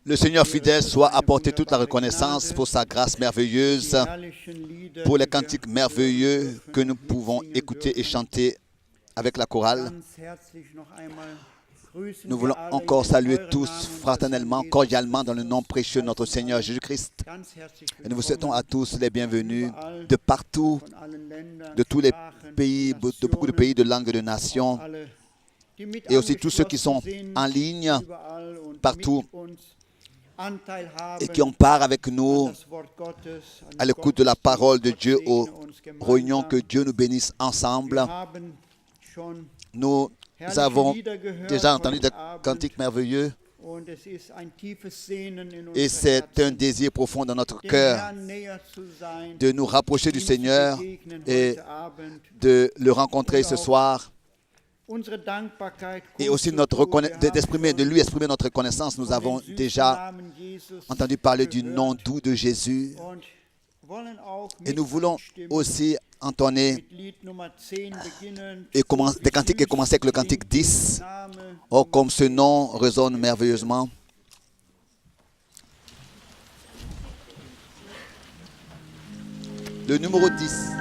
Le Seigneur fidèle soit apporté toute la reconnaissance pour sa grâce merveilleuse, pour les cantiques merveilleux que nous pouvons écouter et chanter avec la chorale. Nous voulons encore saluer tous fraternellement, cordialement, dans le nom précieux de notre Seigneur Jésus-Christ. Et nous vous souhaitons à tous les bienvenus de partout, de tous les pays, de beaucoup de pays, de langues, de nations, et aussi tous ceux qui sont en ligne partout et qui ont part avec nous à l'écoute de la parole de Dieu aux réunions. Que Dieu nous bénisse ensemble. Nous avons déjà entendu des cantiques merveilleux et c'est un désir profond dans notre cœur de nous rapprocher du Seigneur et de le rencontrer ce soir. Et aussi de lui exprimer notre reconnaissance. Nous avons déjà entendu parler du nom doux de Jésus. Et nous voulons aussi entonner des cantiques et commencer avec le cantique 10. Oh, comme ce nom résonne merveilleusement. Le numéro 10.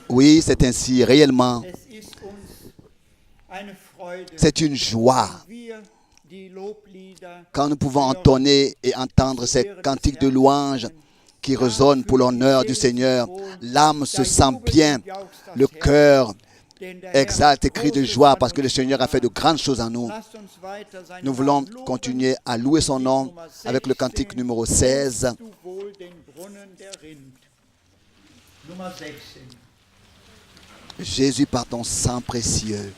Oui, c'est ainsi réellement. C'est une joie quand nous pouvons entonner et entendre ces cantiques de louange qui résonnent pour l'honneur du Seigneur. L'âme se sent bien, le cœur exalte et crie de joie parce que le Seigneur a fait de grandes choses en nous. Nous voulons continuer à louer son nom avec le cantique numéro 16. Jésus, par ton sang précieux.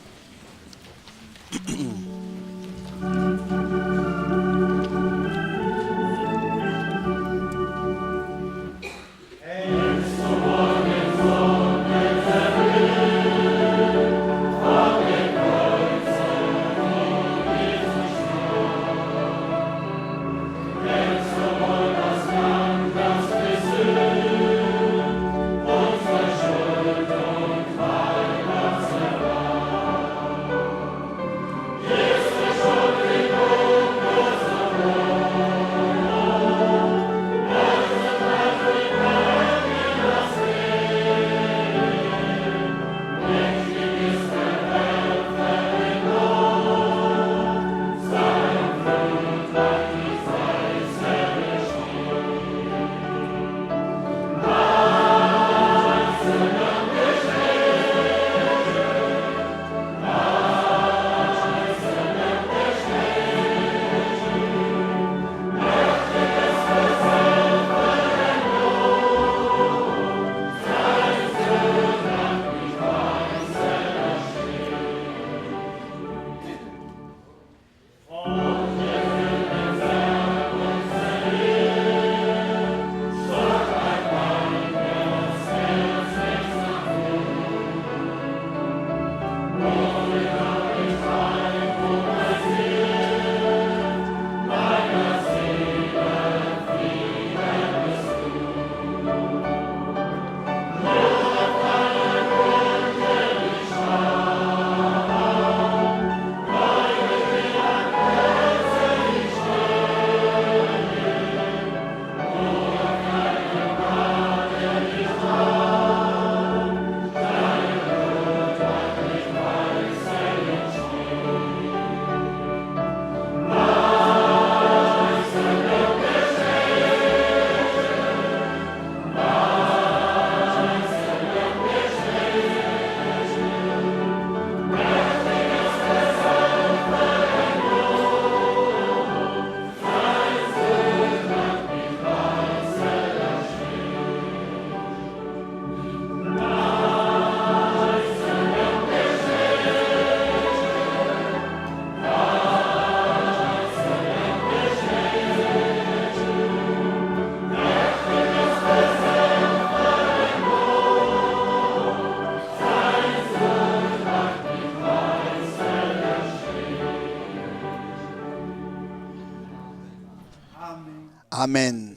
Amen.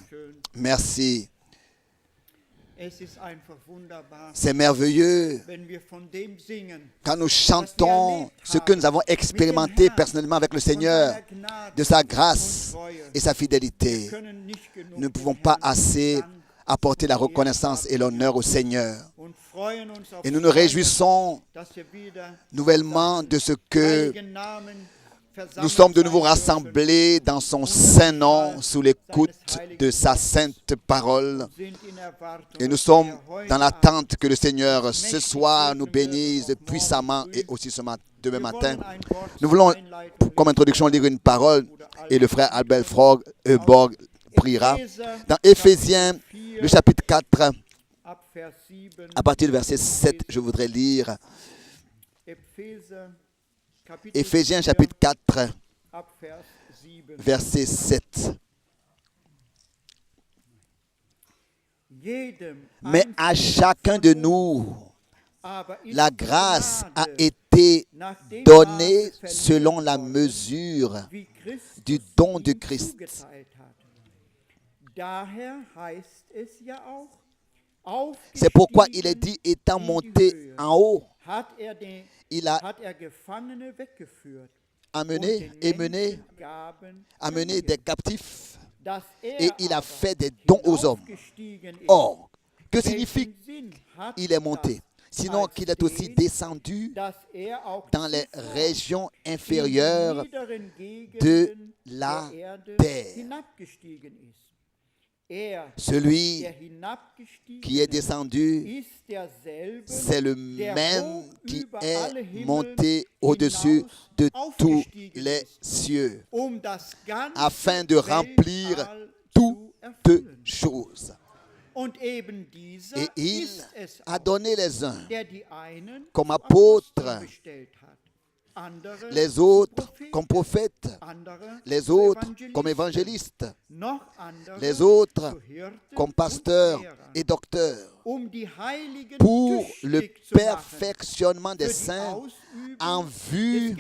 Merci. C'est merveilleux quand nous chantons ce que nous avons expérimenté personnellement avec le Seigneur, de sa grâce et sa fidélité. Nous ne pouvons pas assez apporter la reconnaissance et l'honneur au Seigneur. Et nous nous réjouissons nouvellement de ce que nous sommes de nouveau rassemblés dans son saint nom sous l'écoute de sa sainte parole. Et nous sommes dans l'attente que le Seigneur ce soir nous bénisse puissamment et aussi demain matin. Nous voulons, comme introduction, lire une parole et le frère Albert Borg priera. Dans Éphésiens, le chapitre 4, à partir du verset 7, je voudrais lire Éphésiens chapitre 4, verset 7. Mais à chacun de nous, la grâce a été donnée selon la mesure du don de Christ. C'est pourquoi il est dit, étant monté en haut, il a amené des captifs et il a fait des dons aux hommes. Or, que signifie il est monté? Sinon qu'il est aussi descendu dans les régions inférieures de la terre. Celui qui est descendu, c'est le même qui est monté au-dessus de tous les cieux, afin de remplir toutes choses. Et il a donné les uns comme apôtres, les autres comme prophètes, les autres comme évangélistes, les autres comme pasteurs et docteurs, pour le perfectionnement des saints en vue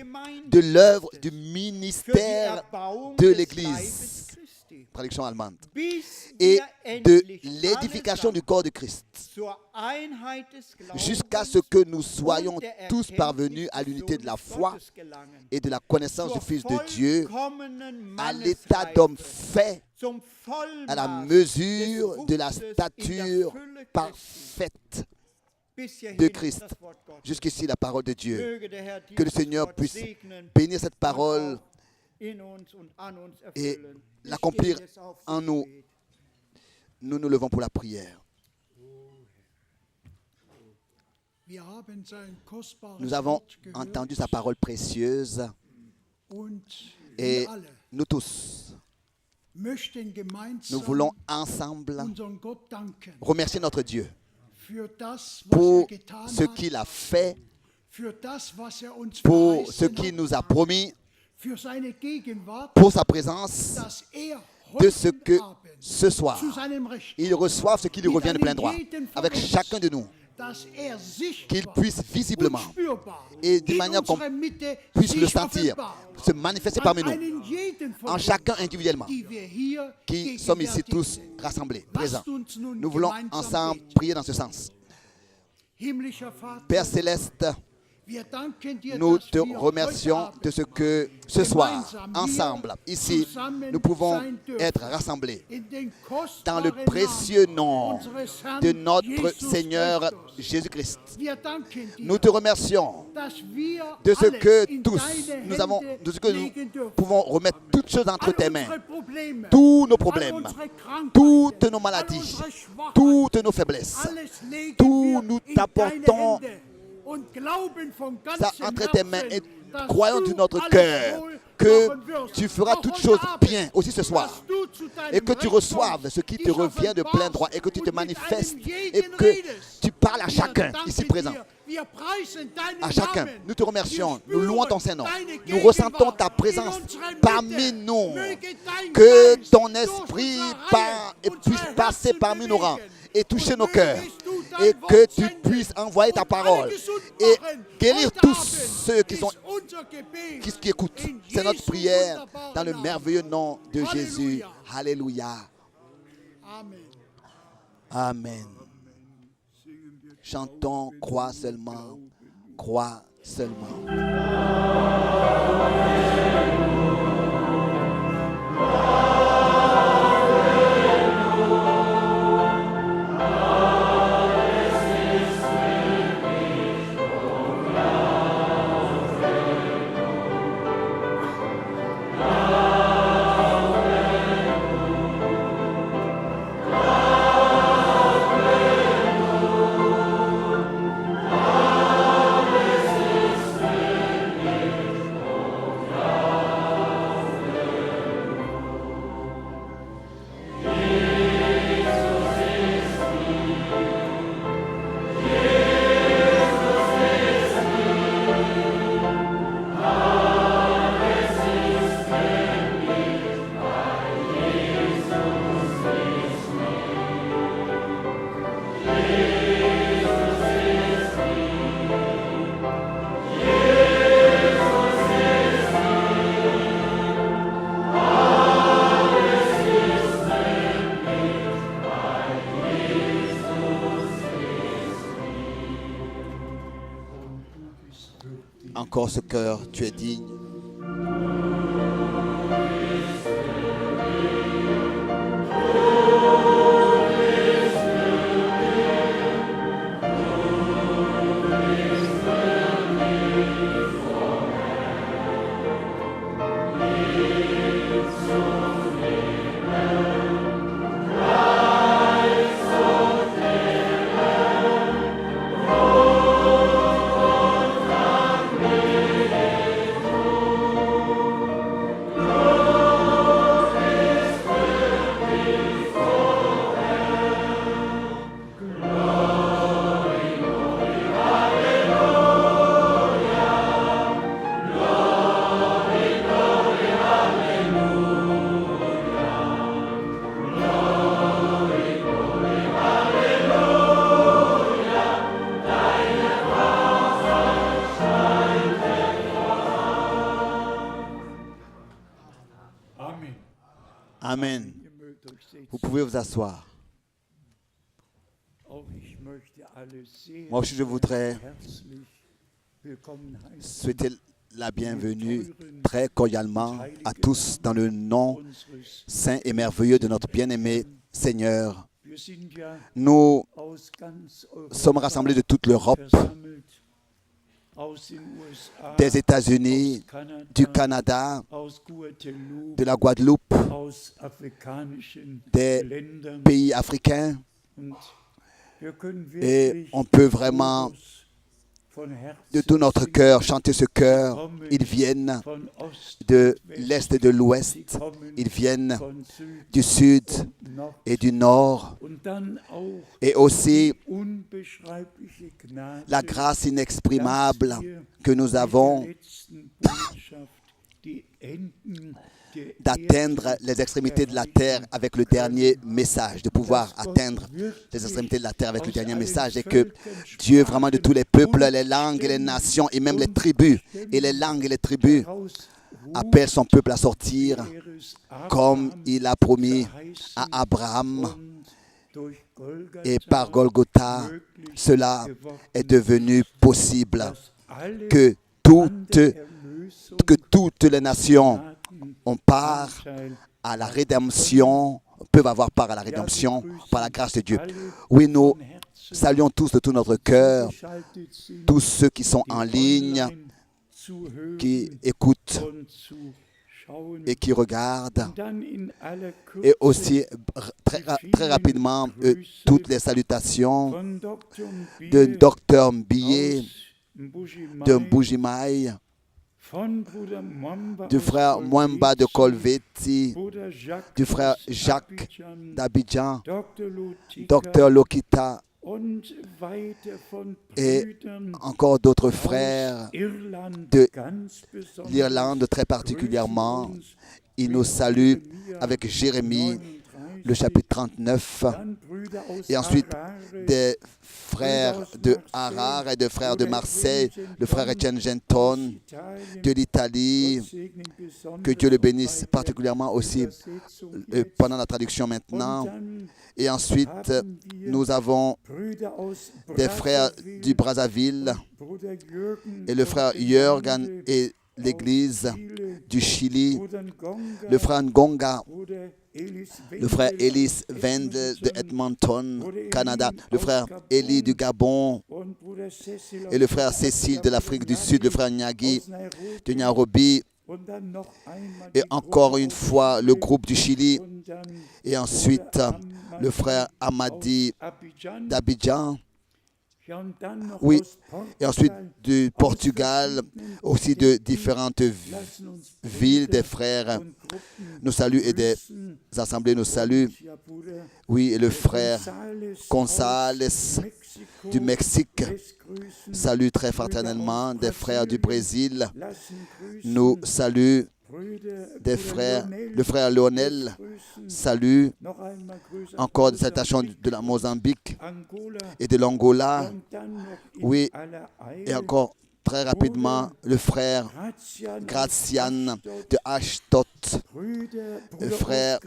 de l'œuvre du ministère de l'Église. Traduction allemande. Et de l'édification du corps de Christ, jusqu'à ce que nous soyons tous parvenus à l'unité de la foi et de la connaissance du Fils de Dieu, à l'état d'homme fait, à la mesure de la stature parfaite de Christ. Jusqu'ici, la parole de Dieu. Que le Seigneur puisse bénir cette parole et l'accomplir en nous. Nous nous levons pour la prière. Nous avons entendu sa parole précieuse et nous tous, nous voulons ensemble remercier notre Dieu pour ce qu'il a fait, pour ce qu'il nous a promis, pour sa présence, de ce que ce soir, il reçoive ce qui lui revient de plein droit, avec chacun de nous, qu'il puisse visiblement et d'une manière qu'on puisse le sentir, se manifester parmi nous, en chacun individuellement, qui sommes ici tous rassemblés, présents. Nous voulons ensemble prier dans ce sens. Père Céleste, nous te remercions de ce que ce soir, ensemble, ici, nous pouvons être rassemblés dans le précieux nom de notre Seigneur Jésus-Christ. Nous te remercions de ce que tous nous avons, de ce que nous pouvons remettre toutes choses entre tes mains, tous nos problèmes, toutes nos maladies, toutes nos faiblesses, tout nous t'apportons ça entre tes mains et croyons de notre cœur que tu feras toutes choses bien aussi ce soir et que tu reçoives ce qui te revient de plein droit et que tu te manifestes et que tu parles à chacun ici présent. À chacun, nous te remercions, nous louons ton Saint-Nom, nous ressentons ta présence parmi nous, que ton esprit puisse passer parmi nos rangs et toucher nos cœurs, et que tu puisses envoyer ta parole et guérir tous ceux qui écoutent. C'est notre prière dans le merveilleux nom de Jésus. Alléluia. Amen. Chantons, crois seulement, crois seulement. Encore ce cœur, tu es digne. Amen. Vous pouvez vous asseoir. Moi aussi, je voudrais souhaiter la bienvenue très cordialement à tous dans le nom saint et merveilleux de notre bien-aimé Seigneur. Nous sommes rassemblés de toute l'Europe, des États-Unis, du Canada, de la Guadeloupe, des pays africains. Et on peut vraiment, de tout notre cœur, chanter ce cœur. Ils viennent de l'Est et de l'Ouest. Ils viennent du Sud et du Nord. Et aussi la grâce inexprimable que nous avons d'atteindre les extrémités de la terre avec le dernier message, de pouvoir atteindre les extrémités de la terre avec le dernier message, et que Dieu, vraiment de tous les peuples, les langues et les nations, et même les tribus, et les langues et les tribus, appelle son peuple à sortir comme il a promis à Abraham. Et par Golgotha, cela est devenu possible, que toutes les nations ont part à la rédemption, peuvent avoir part à la rédemption par la grâce de Dieu. Oui, nous saluons tous de tout notre cœur, tous ceux qui sont en ligne, qui écoutent et qui regardent, et aussi très rapidement toutes les salutations de Dr Mbilé de Mbujimaï, du frère Mwamba de Kolwezi, du frère Jacques d'Abidjan, Dr Lokita, et encore d'autres frères de l'Irlande très particulièrement. Ils nous saluent avec Jérémie, le chapitre 39, et ensuite des frères de Harare et de frères de Marseille, le frère Etienne Genton de l'Italie. Que Dieu le bénisse particulièrement aussi pendant la traduction maintenant. Et ensuite, nous avons des frères du Brazzaville et le frère Jürgen et l'église du Chili, le frère Ngonga, le frère Ellis Wendel de Edmonton, Canada, le frère Eli du Gabon et le frère Cécile de l'Afrique du Sud, le frère Nyagi de Nairobi et encore une fois le groupe du Chili et ensuite le frère Amadi d'Abidjan. Oui, et ensuite du Portugal, aussi de différentes villes, des frères nous saluent et des assemblées nous saluent. Oui, et le frère González du Mexique salue très fraternellement. Des frères du Brésil nous saluent. Des frères, le frère Lionel salue encore des salutations de la Mozambique et de l'Angola. Oui, et encore très rapidement le frère Gracian de Ashtot, le frère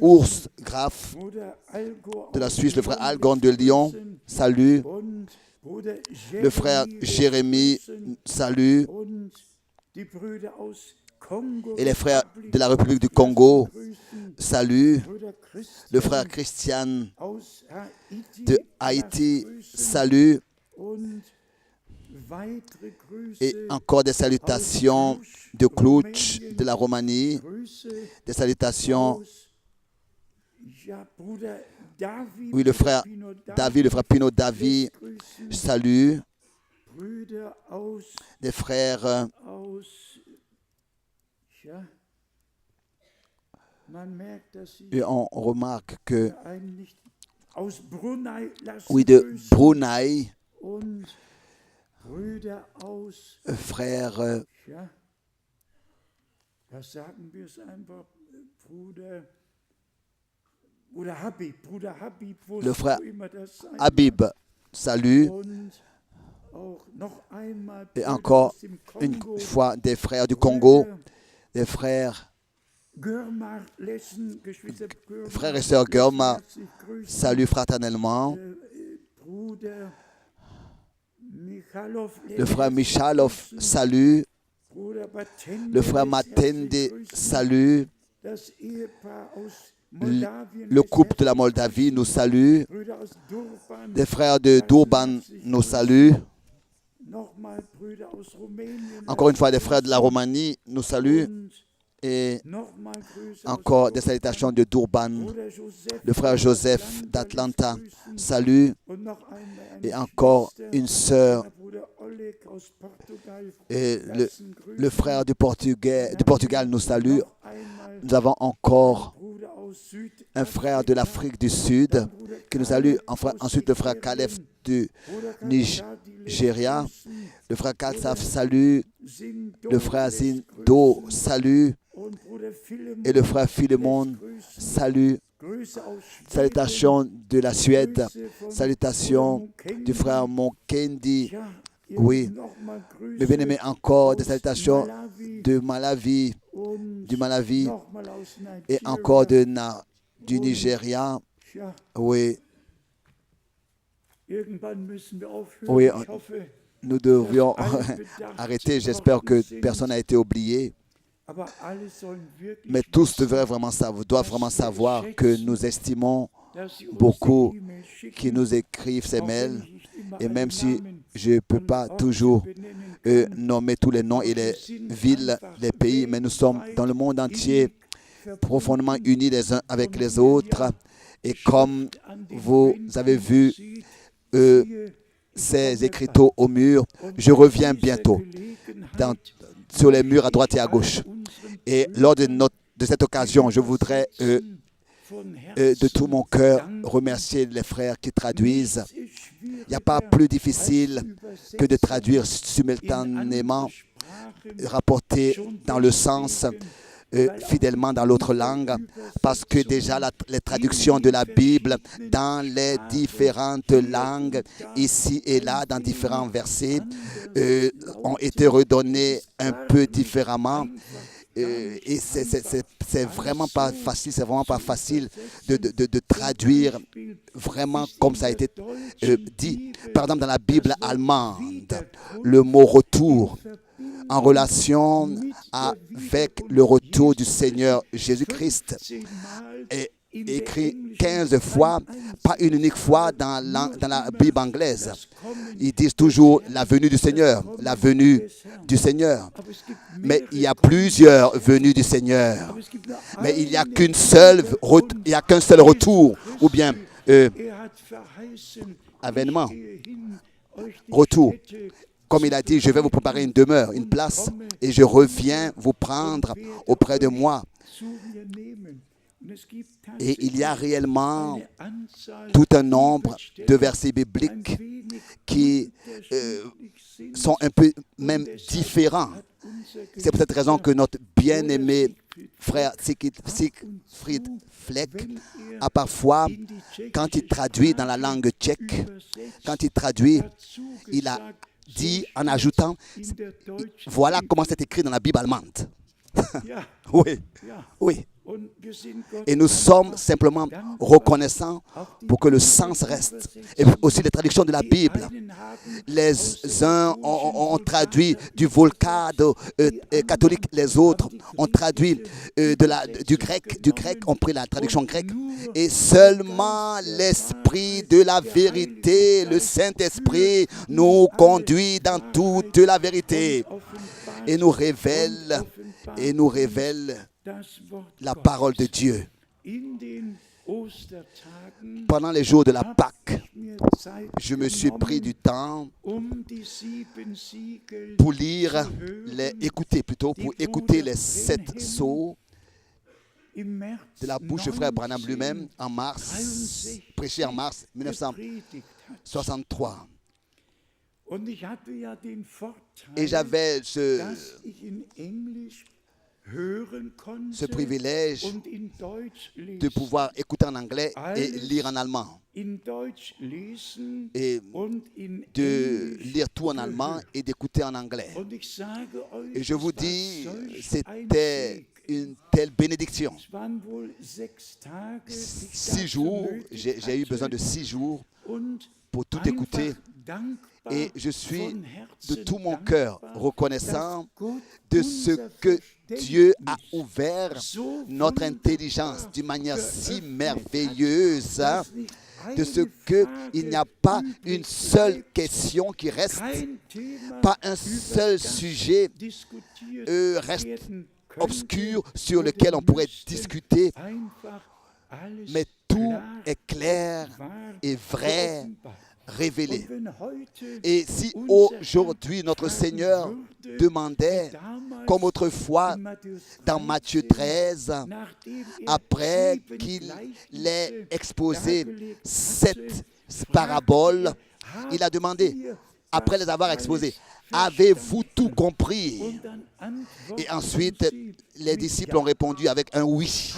Ours Graf de la Suisse, le frère Algon de Lyon salue. Le frère Jérémie salue. Et les frères de la République du Congo saluent. Le frère Christian de Haïti salue. Et encore des salutations de Cluj de la Roumanie. Des salutations. Oui, le frère David, le frère Pino David salue. Des frères et on remarque que oui, de Brunei, frères le frère Habib salue. Et encore une fois des frères du Congo, des frères et sœurs Germa saluent fraternellement. Le frère Michalov salue. Le frère Matende salue. Le couple de la Moldavie nous salue. Des frères de Durban nous saluent. Encore une fois, des frères de la Roumanie nous saluent. Et encore des salutations de Durban. Le frère Joseph d'Atlanta salue. Et encore une sœur. Et le frère du Portugal nous salue. Nous avons encore un frère de l'Afrique du Sud qui nous salue. Ensuite, le frère Caleb du Nigeria. Le frère Katsaf salue. Le frère Zindo salue. Et le frère Philemon salue. Salutations de la Suède. Salutations du frère Monkendi. Oui, mais bien aimé, encore des salutations de Malawi, du Malawi et encore du Nigeria. Oui, oui, nous devions arrêter. J'espère que personne n'a été oublié. Mais tous doivent vraiment savoir que nous estimons beaucoup qui nous écrivent ces mails. Et même si je ne peux pas toujours nommer tous les noms et les villes, les pays, mais nous sommes dans le monde entier profondément unis les uns avec les autres. Et comme vous avez vu ces écriteaux au mur, je reviens bientôt sur les murs à droite et à gauche. Et lors de cette occasion, je voudrais de tout mon cœur remercier les frères qui traduisent. Il n'y a pas plus difficile que de traduire simultanément, rapporter dans le sens fidèlement dans l'autre langue, parce que déjà les traductions de la Bible dans les différentes langues, ici et là, dans différents versets, ont été redonnées un peu différemment. Et c'est vraiment pas facile, de traduire vraiment comme ça a été dit. Par exemple, dans la Bible allemande, le mot retour en relation avec le retour du Seigneur Jésus-Christ est écrit 15 fois, pas une unique fois dans la Bible anglaise. Ils disent toujours la venue du Seigneur, la venue du Seigneur. Mais il y a plusieurs venues du Seigneur. Mais il n'y a qu'un seul retour, ou bien avènement, retour. Comme il a dit, je vais vous préparer une demeure, une place, et je reviens vous prendre auprès de moi. Et il y a réellement tout un nombre de versets bibliques qui sont un peu même différents. C'est pour cette raison que notre bien-aimé frère Siegfried Fleck a parfois, quand il traduit dans la langue tchèque, il a dit en ajoutant, voilà comment c'est écrit dans la Bible allemande. Oui. Et nous sommes simplement reconnaissants pour que le sens reste. Et aussi les traductions de la Bible. Les uns ont traduit du Vulgate catholique, les autres ont traduit du grec, ont pris la traduction grecque. Et seulement l'Esprit de la vérité, le Saint-Esprit, nous conduit dans toute la vérité et nous révèle la parole de Dieu. Pendant les jours de la Pâque, je me suis pris du temps pour écouter les 7 sceaux de la bouche du frère Branham lui-même en mars, prêché en mars 1963. Et j'avais ce privilège de pouvoir écouter en anglais et lire en allemand. Et de lire tout en allemand et d'écouter en anglais. Et je vous dis, c'était une telle bénédiction. 6 jours, j'ai eu besoin de 6 jours pour tout écouter. Et je suis de tout mon cœur reconnaissant de ce que Dieu a ouvert notre intelligence d'une manière si merveilleuse, de ce qu'il n'y a pas une seule question qui reste, pas un seul sujet reste obscur sur lequel on pourrait discuter, mais tout est clair et vrai, révélé. Et si aujourd'hui notre Seigneur demandait, comme autrefois dans Matthieu 13, après qu'il ait exposé 7 paraboles, il a demandé, après les avoir exposées, avez-vous tout compris? Et ensuite, les disciples ont répondu avec un oui.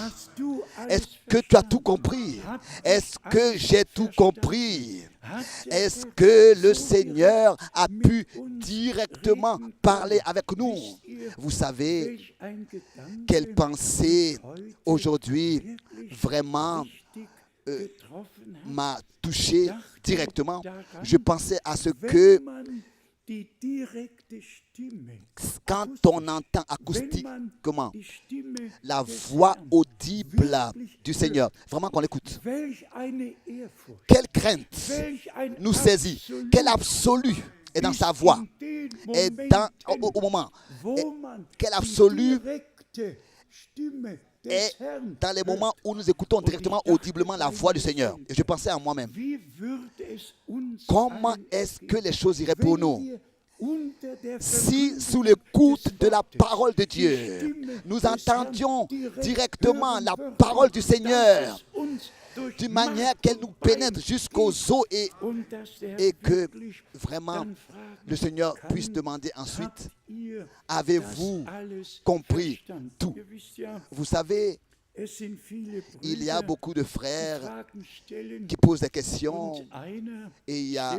Est-ce que tu as tout compris? Est-ce que j'ai tout compris? Est-ce que le Seigneur a pu directement parler avec nous? Vous savez, quelle pensée aujourd'hui vraiment m'a touché directement. Je pensais à ce que quand on entend acoustiquement la voix audible du Seigneur, vraiment qu'on l'écoute, quelle crainte nous saisit, quel absolu est dans sa voix, et au moment, quel absolu est dans les moments où nous écoutons directement, audiblement la voix du Seigneur. Et je pensais à moi-même, comment est-ce que les choses iraient pour nous si sous l'écoute de la parole de Dieu, nous entendions directement la parole du Seigneur d'une manière qu'elle nous pénètre jusqu'aux os et que vraiment le Seigneur puisse demander ensuite, avez-vous compris tout? Vous savez, il y a beaucoup de frères qui posent des questions et il y en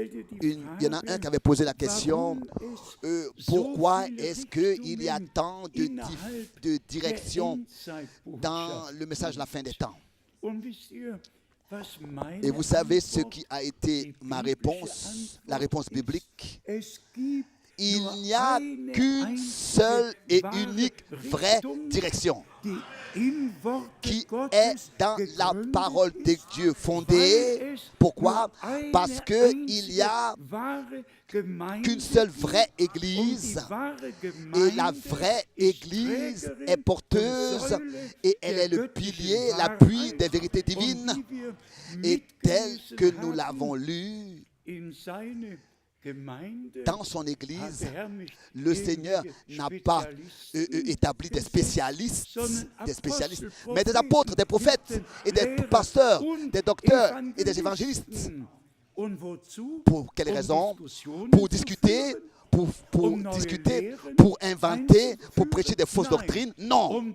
a un qui avait posé la question, pourquoi est-ce qu'il y a tant de directions dans le message de la fin des temps? Et vous savez ce qui a été ma réponse, la réponse biblique? Il n'y a qu'une seule et unique vraie direction qui est dans la parole de Dieu fondée. Pourquoi? Parce qu'il n'y a qu'une seule vraie Église et la vraie Église est porteuse et elle est le pilier, l'appui des vérités divines et tel que nous l'avons lu dans son Église, le Seigneur n'a pas établi des spécialistes, mais des apôtres, des prophètes et des pasteurs, des docteurs et des évangélistes. Pour quelles raisons? Pour discuter, pour inventer, pour prêcher des fausses doctrines? Non.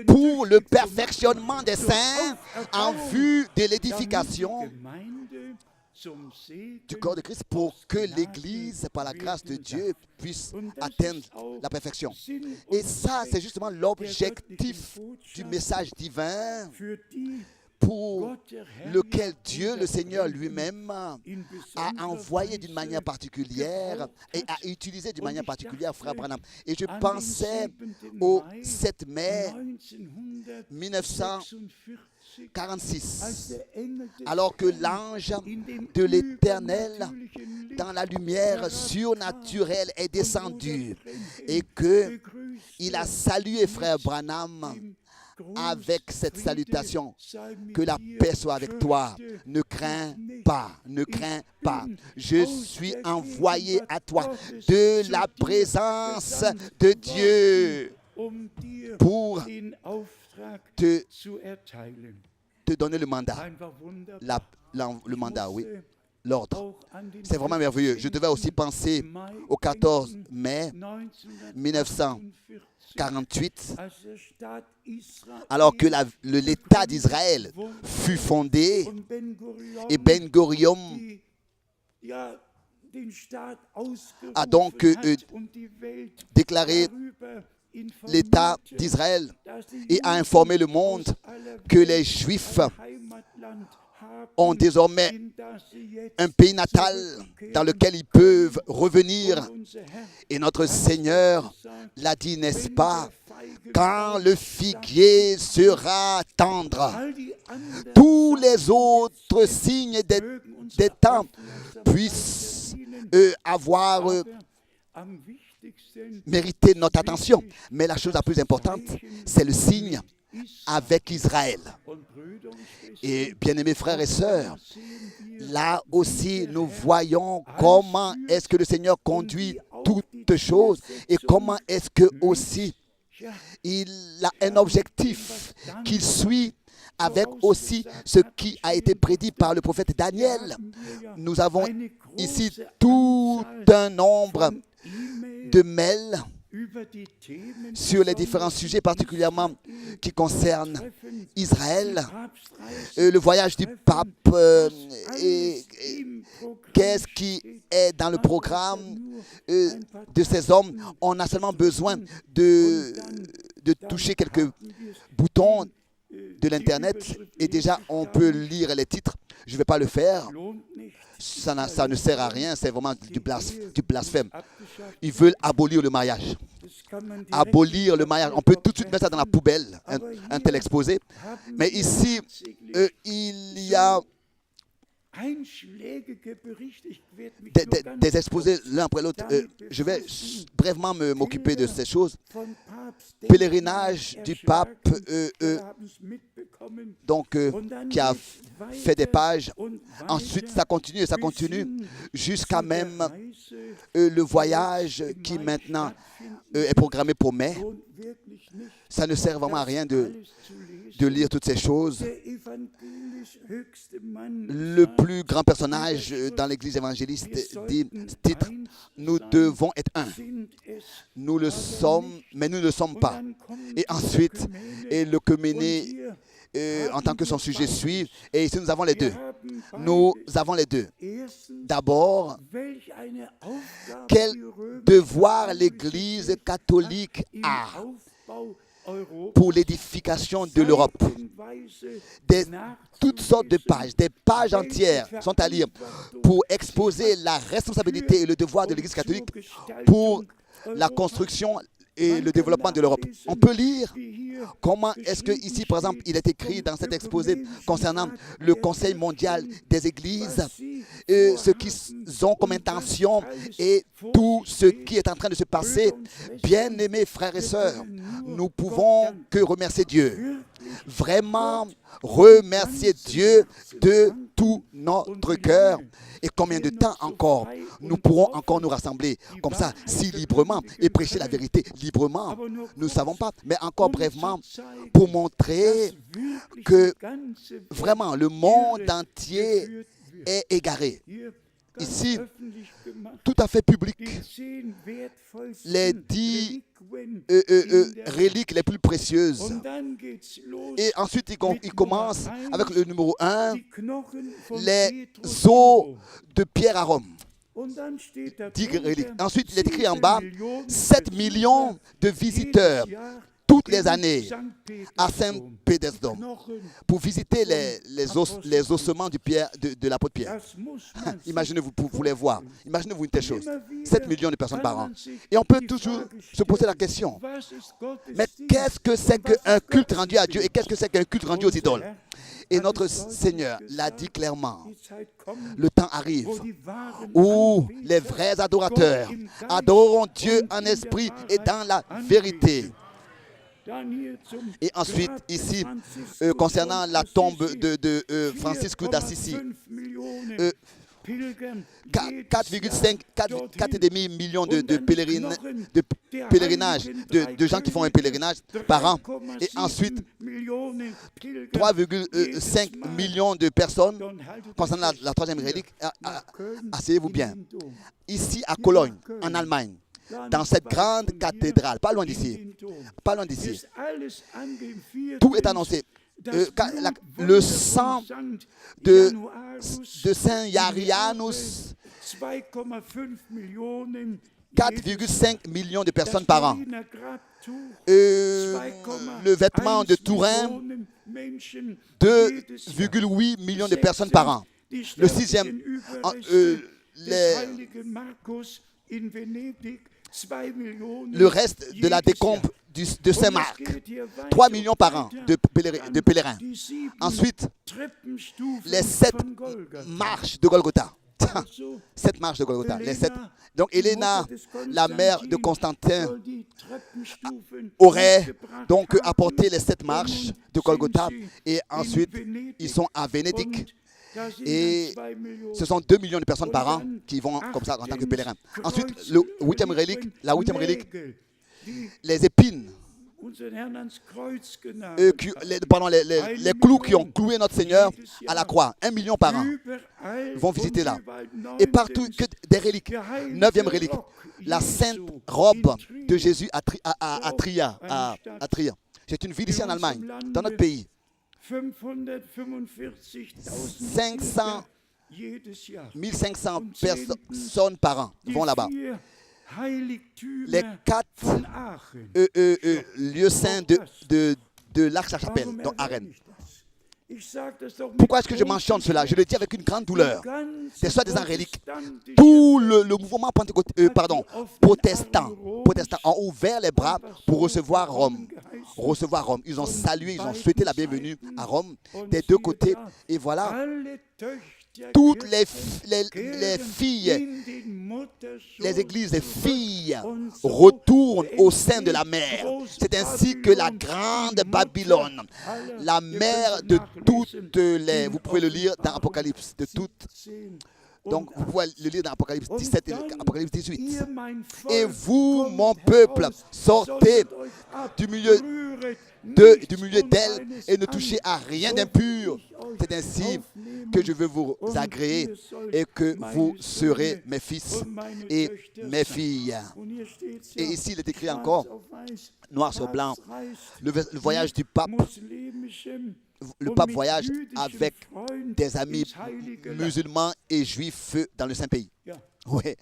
Pour le perfectionnement des saints en vue de l'édification du corps de Christ, pour que l'Église, par la grâce de Dieu, puisse atteindre la perfection. Et ça, c'est justement l'objectif du message divin pour lequel Dieu, le Seigneur lui-même, a envoyé d'une manière particulière et a utilisé d'une manière particulière Frère Branham. Et je pensais au 7 mai 1946, alors que l'ange de l'Éternel, dans la lumière surnaturelle, est descendu et qu'il a salué Frère Branham avec cette salutation: que la paix soit avec toi, ne crains pas, ne crains pas. Je suis envoyé à toi de la présence de Dieu pour te donner le mandat. Le mandat, oui. L'ordre. C'est vraiment merveilleux. Je devais aussi penser au 14 mai 1948, alors que l'État d'Israël fut fondé et Ben Gurion a donc déclaré l'État d'Israël et a informé le monde que les Juifs ont désormais un pays natal dans lequel ils peuvent revenir. Et notre Seigneur l'a dit, n'est-ce pas? Quand le figuier sera tendre, tous les autres signes des temps puissent avoir mérité notre attention. Mais la chose la plus importante, c'est le signe avec Israël. Et bien-aimés frères et sœurs, là aussi nous voyons comment est-ce que le Seigneur conduit toutes choses et comment est-ce que aussi il a un objectif qu'il suit avec aussi ce qui a été prédit par le prophète Daniel. Nous avons ici tout un nombre de mails sur les différents sujets, particulièrement qui concernent Israël, le voyage du pape, et qu'est-ce qui est dans le programme de ces hommes. On a seulement besoin de toucher quelques boutons de l'Internet et déjà on peut lire les titres. Je ne vais pas le faire. Ça ne sert à rien, c'est vraiment du blasphème. Ils veulent abolir le mariage. Abolir le mariage. On peut tout de suite mettre ça dans la poubelle, un tel exposé. Mais ici, il y a des exposés l'un après l'autre. Je vais brièvement m'occuper de ces choses. Pèlerinage du pape, donc qui a fait des pages. Ensuite, ça continue et ça continue jusqu'à même le voyage qui maintenant est programmé pour mai. Ça ne sert vraiment à rien de lire toutes ces choses. le plus grand personnage dans l'église évangéliste dit, titre, nous devons être un. Nous le sommes, mais nous ne le sommes pas. Et ensuite, et le Communé, en tant que son sujet suit, et ici nous avons les deux. Nous avons les deux. D'abord, quel devoir l'Église catholique a pour l'édification de l'Europe. Toutes sortes de pages, des pages entières sont à lire pour exposer la responsabilité et le devoir de l'Église catholique pour la construction et le développement de l'Europe. On peut lire comment est-ce que ici, par exemple, il est écrit dans cet exposé concernant le Conseil mondial des Églises, ce qu'ils ont comme intention et tout ce qui est en train de se passer. Bien-aimés frères et sœurs, nous pouvons que remercier Dieu. Vraiment remercier Dieu de tout notre cœur. Et combien de temps encore nous pourrons encore nous rassembler comme ça, si librement, et prêcher la vérité librement. Nous ne savons pas, mais encore brièvement, pour montrer que vraiment le monde entier est égaré. Ici, tout à fait public, les 10 reliques les plus précieuses. Et ensuite, il commence avec le numéro 1, les os de Pierre à Rome. 10 reliques. Ensuite, il est écrit en bas, 7 millions de visiteurs toutes les années à Saint-Pétersdom pour visiter les ossements de l'apôtre Pierre. Imaginez-vous, vous les voir. Imaginez-vous une telle chose. 7 millions de personnes par an. Et on peut toujours se poser la question, mais qu'est-ce que c'est qu'un culte rendu à Dieu et qu'est-ce que c'est qu'un culte rendu aux idoles? Et notre Seigneur l'a dit clairement, le temps arrive où les vrais adorateurs adoreront Dieu en esprit et dans la vérité. Et ensuite, ici, concernant la tombe de Francisco d'Assisi, 4,5 millions de pèlerinages, de gens qui font un pèlerinage par an. Et ensuite, 3,5 millions de personnes concernant la troisième relique. Asseyez-vous bien. Ici, à Cologne, en Allemagne, dans cette grande cathédrale, pas loin d'ici, tout est annoncé. Le sang de Saint Iarianus, 4,5 millions de personnes par an. Le vêtement de Turin, 2,8 millions de personnes par an. Le sixième, le reste de la décombe de Saint-Marc, 3 millions par an de pèlerins. Ensuite, les 7 marches de Golgotha. 7 marches de Golgotha. Donc, Helena, la mère de Constantin, aurait donc apporté les 7 marches de Golgotha. Et ensuite, ils sont à Venedig. Et ce sont 2 millions de personnes par an qui vont comme ça en tant que pèlerins. Ensuite, la huitième relique, les épines, les clous qui ont cloué notre Seigneur à la croix, 1 million par an vont visiter là. Et partout, que des reliques. 9e relique, la sainte robe de Jésus à Trier. C'est une ville ici en Allemagne, dans notre pays. 1500 personnes par an vont là-bas. Les 4 lieux saints de l'Arche-la-Chapelle, dans Arène. Pourquoi est-ce que je mentionne cela? Je le dis avec une grande douleur. Des soi-disant reliques. Tout le mouvement protestant ont ouvert les bras pour recevoir Rome. Ils ont salué, ils ont souhaité la bienvenue à Rome des deux côtés. Et voilà, toutes les filles, les églises des filles retournent au sein de la mer. C'est ainsi que la grande Babylone, la mère de toutes les, vous pouvez le lire dans Apocalypse, de toutes Donc, vous pouvez le lire dans Apocalypse 17 et Apocalypse 18. Et vous, mon peuple, sortez du milieu d'elle et ne touchez à rien d'impur. C'est ainsi que je veux vous agréer et que vous serez mes fils et mes filles. Et ici, il est écrit encore, noir sur blanc, le voyage du pape. Le pape voyage avec des amis musulmans et juifs dans le Saint-Pays. Oui.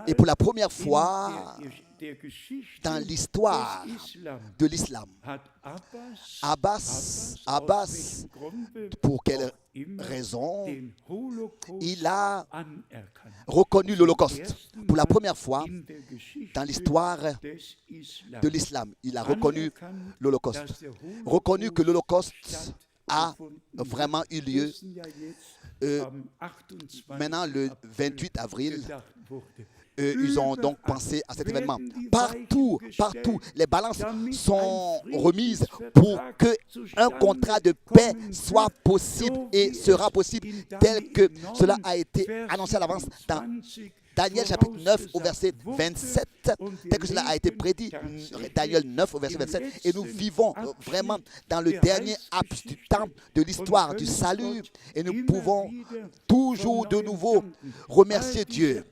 Et pour la première fois dans l'histoire de l'islam, Abbas, pour quelle raison, il a reconnu l'Holocauste. Pour la première fois dans l'histoire de l'islam, il a reconnu l'Holocauste. Reconnu que l'Holocauste a vraiment eu lieu. Maintenant, le 28 avril, ils ont donc pensé à cet événement. Partout, les balances sont remises pour qu'un contrat de paix soit possible et sera possible tel que cela a été annoncé à l'avance dans Daniel chapitre 9 au verset 27, tel que cela a été prédit, Daniel 9 au verset 27, et nous vivons vraiment dans le dernier laps du temps de l'histoire du salut, et nous pouvons toujours de nouveau remercier Dieu.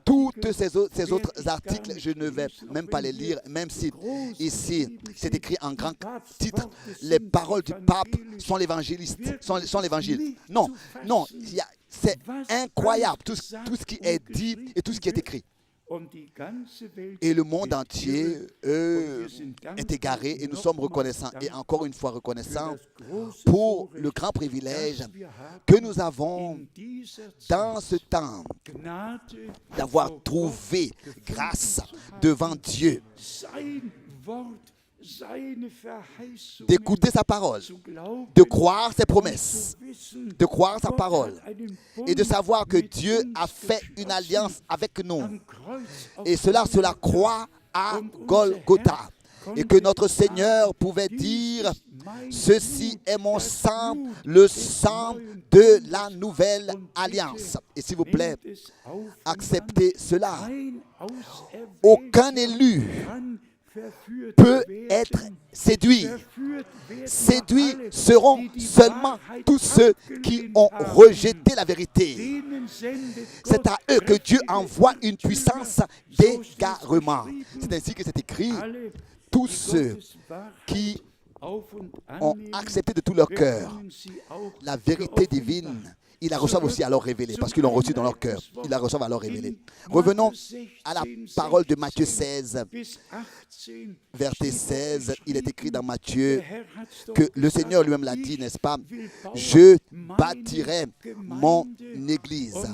Toutes ces autres articles, je ne vais même pas les lire, même si ici c'est écrit en grand titre, les paroles du pape sont l'évangéliste, sont l'évangile. Non, c'est incroyable tout ce qui est dit et tout ce qui est écrit. Et le monde entier est égaré et nous sommes reconnaissants et encore une fois reconnaissants pour le grand privilège que nous avons dans ce temps d'avoir trouvé grâce devant Dieu, d'écouter sa parole, de croire ses promesses, de croire sa parole et de savoir que Dieu a fait une alliance avec nous. Et cela sur la croix à Golgotha. Et que notre Seigneur pouvait dire, ceci est mon sang, le sang de la nouvelle alliance. Et s'il vous plaît, acceptez cela. Aucun élu peut être séduit. Séduits seront seulement tous ceux qui ont rejeté la vérité. C'est à eux que Dieu envoie une puissance d'égarement. C'est ainsi que c'est écrit. Tous ceux qui ont accepté de tout leur cœur la vérité divine, ils la reçoivent aussi alors révélée, parce qu'ils l'ont reçue dans leur cœur. Ils la reçoivent alors révélée. Revenons à la parole de Matthieu 16, verset 16. Il est écrit dans Matthieu que le Seigneur lui-même l'a dit, n'est-ce pas? Je bâtirai mon église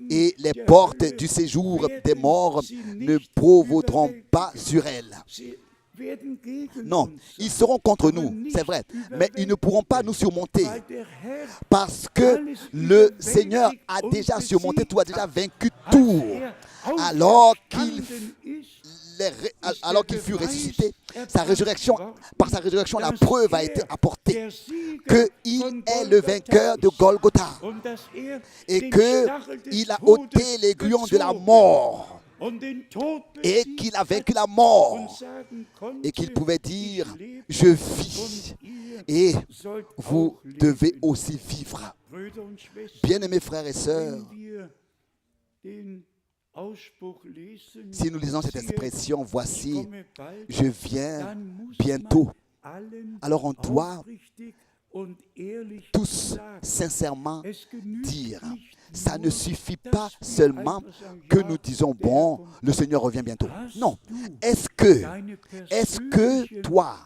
et les portes du séjour des morts ne prévaudront pas sur elle. Non, ils seront contre nous, c'est vrai, mais ils ne pourront pas nous surmonter parce que le Seigneur a déjà surmonté tout, a déjà vaincu tout. Alors qu'il fut ressuscité, par sa résurrection, la preuve a été apportée qu'il est le vainqueur de Golgotha et qu'il a ôté l'aiguillon de la mort. Et qu'il a vaincu la mort et qu'il pouvait dire je vis et vous devez aussi vivre. Bien-aimés frères et sœurs, si nous lisons cette expression, voici, je viens bientôt, alors on doit tous sincèrement dire, ça ne suffit pas seulement que nous disons, bon, le Seigneur revient bientôt. Non. Est-ce que toi,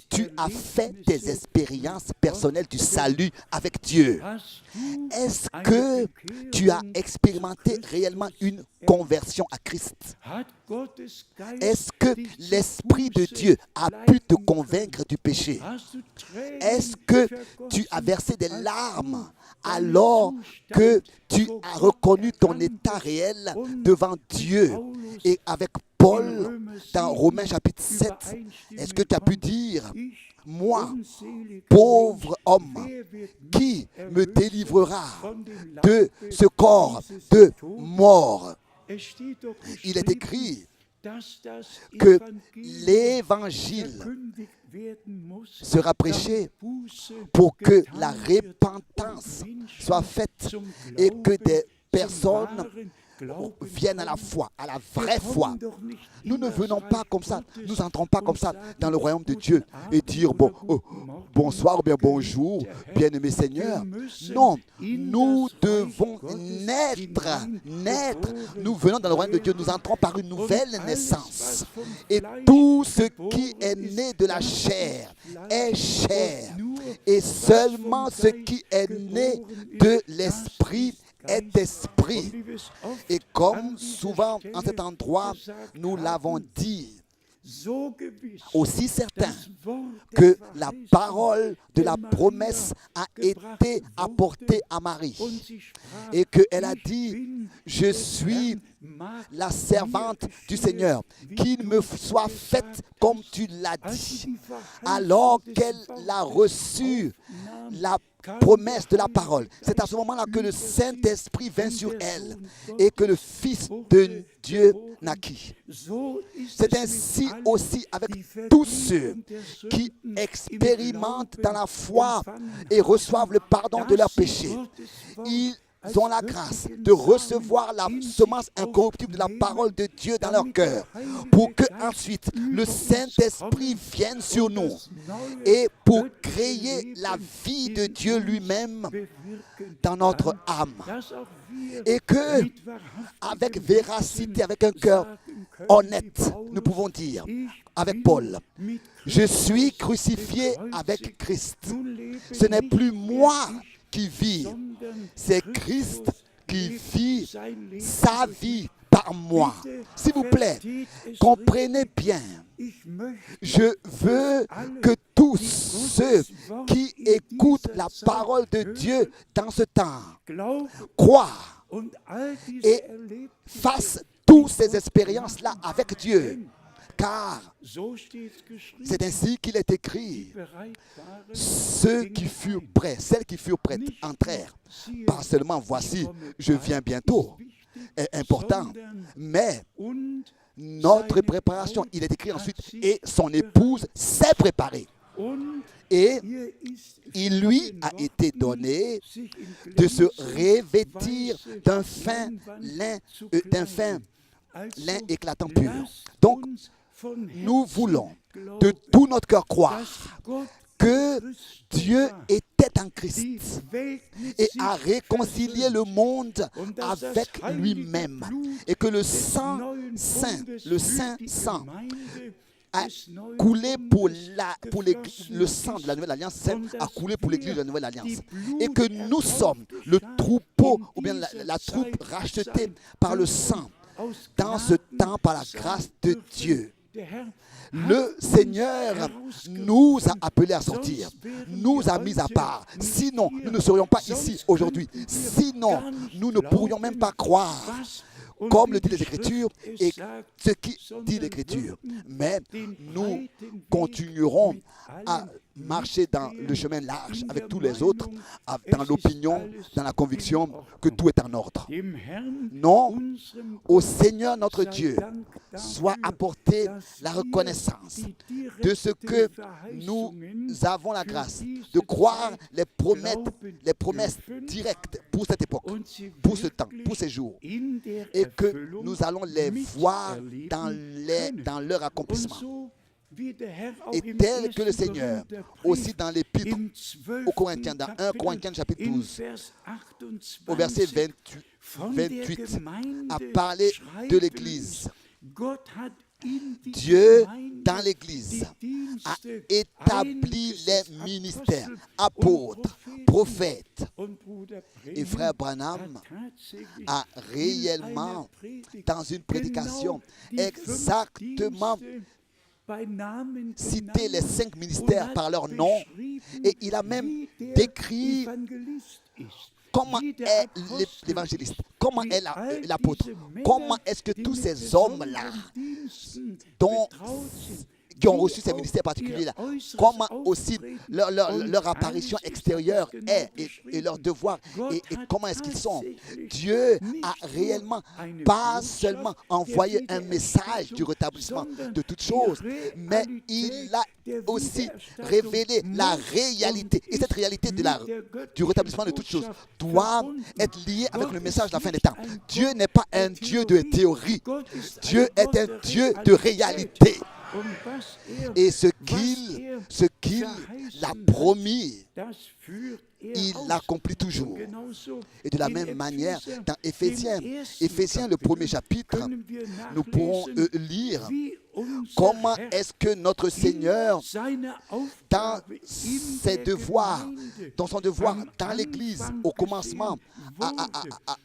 tu as fait des expériences personnelles du salut avec Dieu? Est-ce que tu as expérimenté réellement une conversion à Christ? Est-ce que l'Esprit de Dieu a pu te convaincre du péché? Est-ce que tu as versé des larmes alors que tu as reconnu ton état réel devant Dieu? Et avec Paul, dans Romains chapitre 7, est-ce que tu as pu dire, moi, pauvre homme, qui me délivrera de ce corps de mort? Il est écrit que l'évangile sera prêché pour que la repentance soit faite et que des personnes viennent à la foi, à la vraie foi. Nous ne venons pas comme ça, nous n'entrons pas comme ça dans le royaume de Dieu et dire bonsoir ou bien bonjour, bien-aimé Seigneur. Non, nous devons naître. Nous venons dans le royaume de Dieu, nous entrons par une nouvelle naissance. Et tout ce qui est né de la chair est chair. Et seulement ce qui est né de l'esprit est esprit. Et comme souvent en cet endroit, nous l'avons dit, aussi certain que la parole de la promesse a été apportée à Marie et qu'elle a dit, je suis la servante du Seigneur, qu'il me soit faite comme tu l'as dit. Alors qu'elle a reçu la promesse de la parole, c'est à ce moment-là que le Saint-Esprit vint sur elle et que le Fils de Dieu naquit. C'est ainsi aussi avec tous ceux qui expérimentent dans la foi et reçoivent le pardon de leurs péchés. Ils ont la grâce de recevoir la semence incorruptible de la parole de Dieu dans leur cœur pour que ensuite le Saint-Esprit vienne sur nous et pour créer la vie de Dieu lui-même dans notre âme. Et que, avec véracité, avec un cœur honnête, nous pouvons dire, avec Paul, je suis crucifié avec Christ. Ce n'est plus moi qui vis, c'est Christ qui vit sa vie par moi. S'il vous plaît, comprenez bien. Je veux que tous ceux qui écoutent la parole de Dieu dans ce temps croient et fassent toutes ces expériences-là avec Dieu. Car c'est ainsi qu'il est écrit, ceux qui furent prêts, celles qui furent prêtes entrèrent. Pas seulement voici, je viens bientôt, est important, mais notre préparation, il est écrit ensuite, et son épouse s'est préparée. Et il lui a été donné de se revêtir d'un fin lin éclatant pur. Donc, nous voulons de tout notre cœur croire que Dieu était en Christ et a réconcilié le monde avec lui-même et que le sang saint, le saint sang a coulé pour le sang de la nouvelle alliance a coulé pour l'église de la nouvelle alliance et que nous sommes le troupeau ou bien la troupe rachetée par le sang dans ce temps par la grâce de Dieu. Le Seigneur nous a appelés à sortir, nous a mis à part. Sinon, nous ne serions pas ici aujourd'hui. Sinon, nous ne pourrions même pas croire, comme le dit les Écritures et ce qui dit l'Écriture. Mais nous continuerons à marcher dans le chemin large avec tous les autres, dans l'opinion, dans la conviction que tout est en ordre. Non, au Seigneur notre Dieu soit apportée la reconnaissance de ce que nous avons la grâce de croire les promesses directes pour cette époque, pour ce temps, pour ces jours, et que nous allons les voir dans leur accomplissement. Et tel que le Seigneur, aussi dans l'épître aux Corinthiens, dans 1 Corinthiens chapitre 12, au verset 28, a parlé de l'Église. Dieu, dans l'Église, a établi les ministères, apôtres, prophètes. Et frère Branham a réellement, dans une prédication, exactement cité les 5 ministères par leur nom et il a même décrit comment est l'évangéliste, comment est l'apôtre, comment est-ce que tous ces hommes-là qui ont reçu ces ministères particuliers-là, comment aussi leur apparition extérieure est et leur devoir et comment est-ce qu'ils sont. Dieu a réellement pas seulement envoyé un message du rétablissement de toutes choses, mais il a aussi révélé la réalité. Et cette réalité du rétablissement de toutes choses doit être liée avec le message de la fin des temps. Dieu n'est pas un Dieu de théorie. Dieu est un Dieu de réalité. Et ce qu'il a promis, il l'accomplit toujours. Et de la même manière, dans Éphésiens, le premier chapitre, nous pourrons lire comment est-ce que notre Seigneur, dans ses devoirs, dans son devoir dans l'Église, au commencement,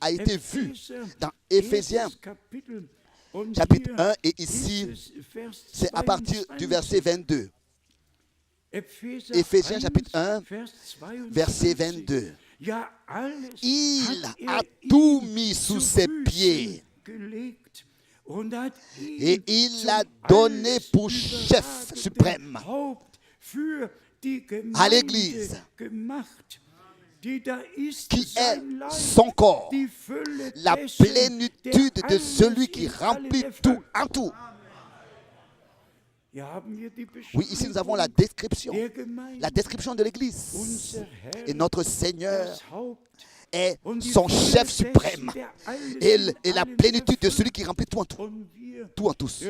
a été vu dans Éphésiens chapitre 1, et ici, c'est à partir du verset 22. Éphésiens chapitre 1, verset 22. Il a tout mis sous ses pieds et il l'a donné pour chef suprême à l'Église, qui est son corps, la plénitude de celui qui remplit tout en tout. Oui, ici nous avons la description de l'Église. Et notre Seigneur est son chef suprême et la plénitude de celui qui remplit tout en tout. Tout en tous.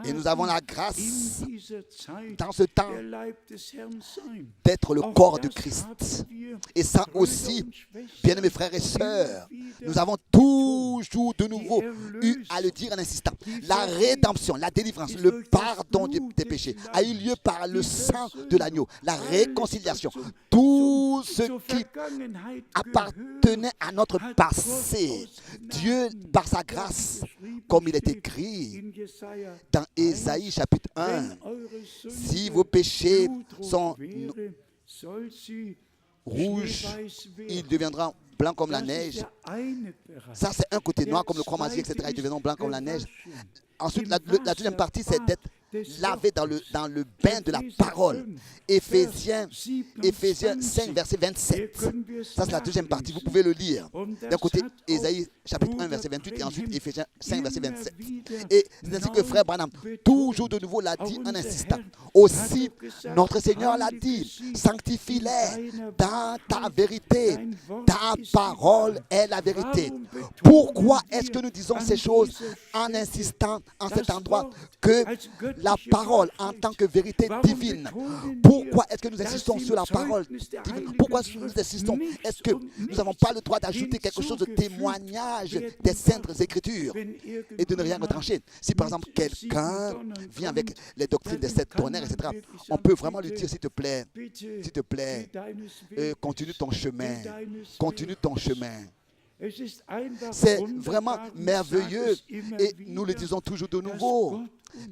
Et nous avons la grâce dans ce temps d'être le corps de Christ. Et ça aussi, bien-aimés frères et sœurs, nous avons toujours de nouveau eu à le dire en insistant. La rédemption, la délivrance, le pardon des péchés a eu lieu par le sang de l'agneau. La réconciliation, tout ce qui appartenait à notre passé, Dieu, par sa grâce, comme il est écrit dans Ésaïe chapitre 1, si vos péchés sont rouges, ils deviendront blancs comme la neige. Ça, c'est un côté noir comme le croix magique, etc. Ils deviendront blancs comme la neige. Ensuite, la deuxième partie, c'est d'être lavé dans le bain de la parole. Éphésiens 5, verset 27. Ça, c'est la deuxième partie. Vous pouvez le lire. D'un côté, Ésaïe chapitre 1, verset 28, et ensuite Éphésiens 5, verset 27. Et c'est ainsi que frère Branham, toujours de nouveau, l'a dit en insistant. Aussi, notre Seigneur l'a dit, sanctifie-les dans ta vérité. Ta parole est la vérité. Pourquoi est-ce que nous disons ces choses en insistant en cet endroit que la parole en tant que vérité divine? Pourquoi est-ce que nous insistons sur la parole divine? Pourquoi est-ce que nous insistons? Est-ce que nous n'avons pas le droit d'ajouter quelque chose de témoignage des saintes écritures et de ne rien retrancher? Si par exemple quelqu'un vient avec les doctrines des 7 tonnerres, etc., on peut vraiment lui dire, s'il te plaît, continue ton chemin, continue ton chemin. C'est vraiment merveilleux et nous le disons toujours de nouveau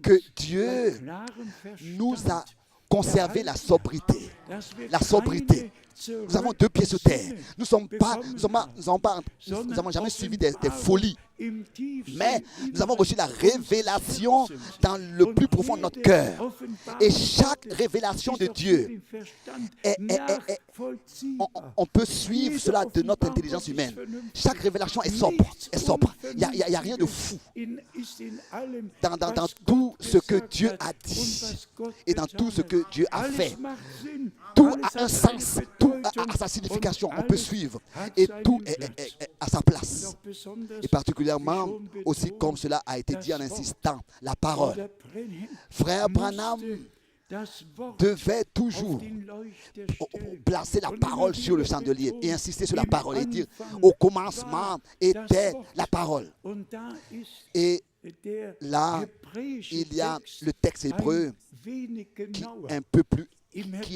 que Dieu nous a conservé la sobriété. La sobriété. Nous avons 2 pieds sur terre. Nous n'avons jamais suivi des folies. Mais nous avons reçu la révélation dans le plus profond de notre cœur. Et chaque révélation de Dieu, on peut suivre cela de notre intelligence humaine. Chaque révélation est sobre. Il n'y a rien de fou dans tout ce que Dieu a dit et dans tout ce que Dieu a fait. Tout a un sens, tout a sa signification. On peut suivre et tout est à sa place. Et particulièrement aussi comme cela a été dit en insistant, la parole. Frère Branham devait toujours placer la parole sur le chandelier et insister sur la parole et dire au commencement était la parole. Et là, il y a le texte hébreu qui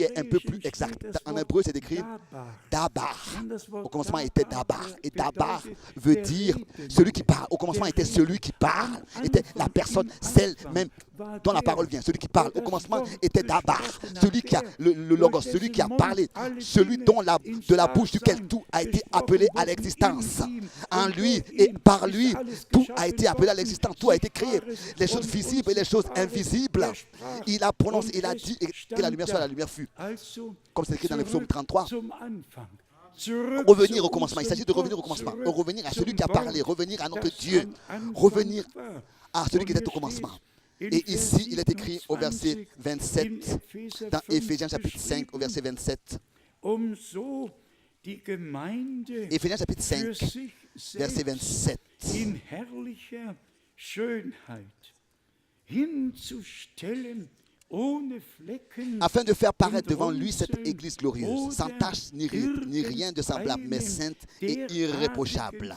est un peu plus exact. En hébreu, c'est écrit Dabar. Au commencement était Dabar. Et Dabar veut dire celui qui parle. Au commencement était celui qui parle. Était la personne, celle même dont la parole vient, celui qui parle. Au commencement était Dabar, celui qui a le logos, celui qui a parlé, celui dont de la bouche duquel tout a été appelé à l'existence. En lui et par lui, tout a été appelé à l'existence, tout a été créé. Les choses visibles et les choses invisibles. Il a prononcé, il a dit que la lumière soit, la lumière fut. Comme c'est écrit dans le psaume 33. Revenir au commencement, il s'agit de revenir au commencement, revenir à celui qui a parlé, revenir à notre Dieu, revenir à celui qui était au commencement. Et ici, il est écrit au verset 27, dans Éphésiens chapitre 5, au verset 27. Éphésiens chapitre 5, verset 27. Afin de faire paraître devant lui cette église glorieuse, sans tache ni rien de semblable, mais sainte et irréprochable.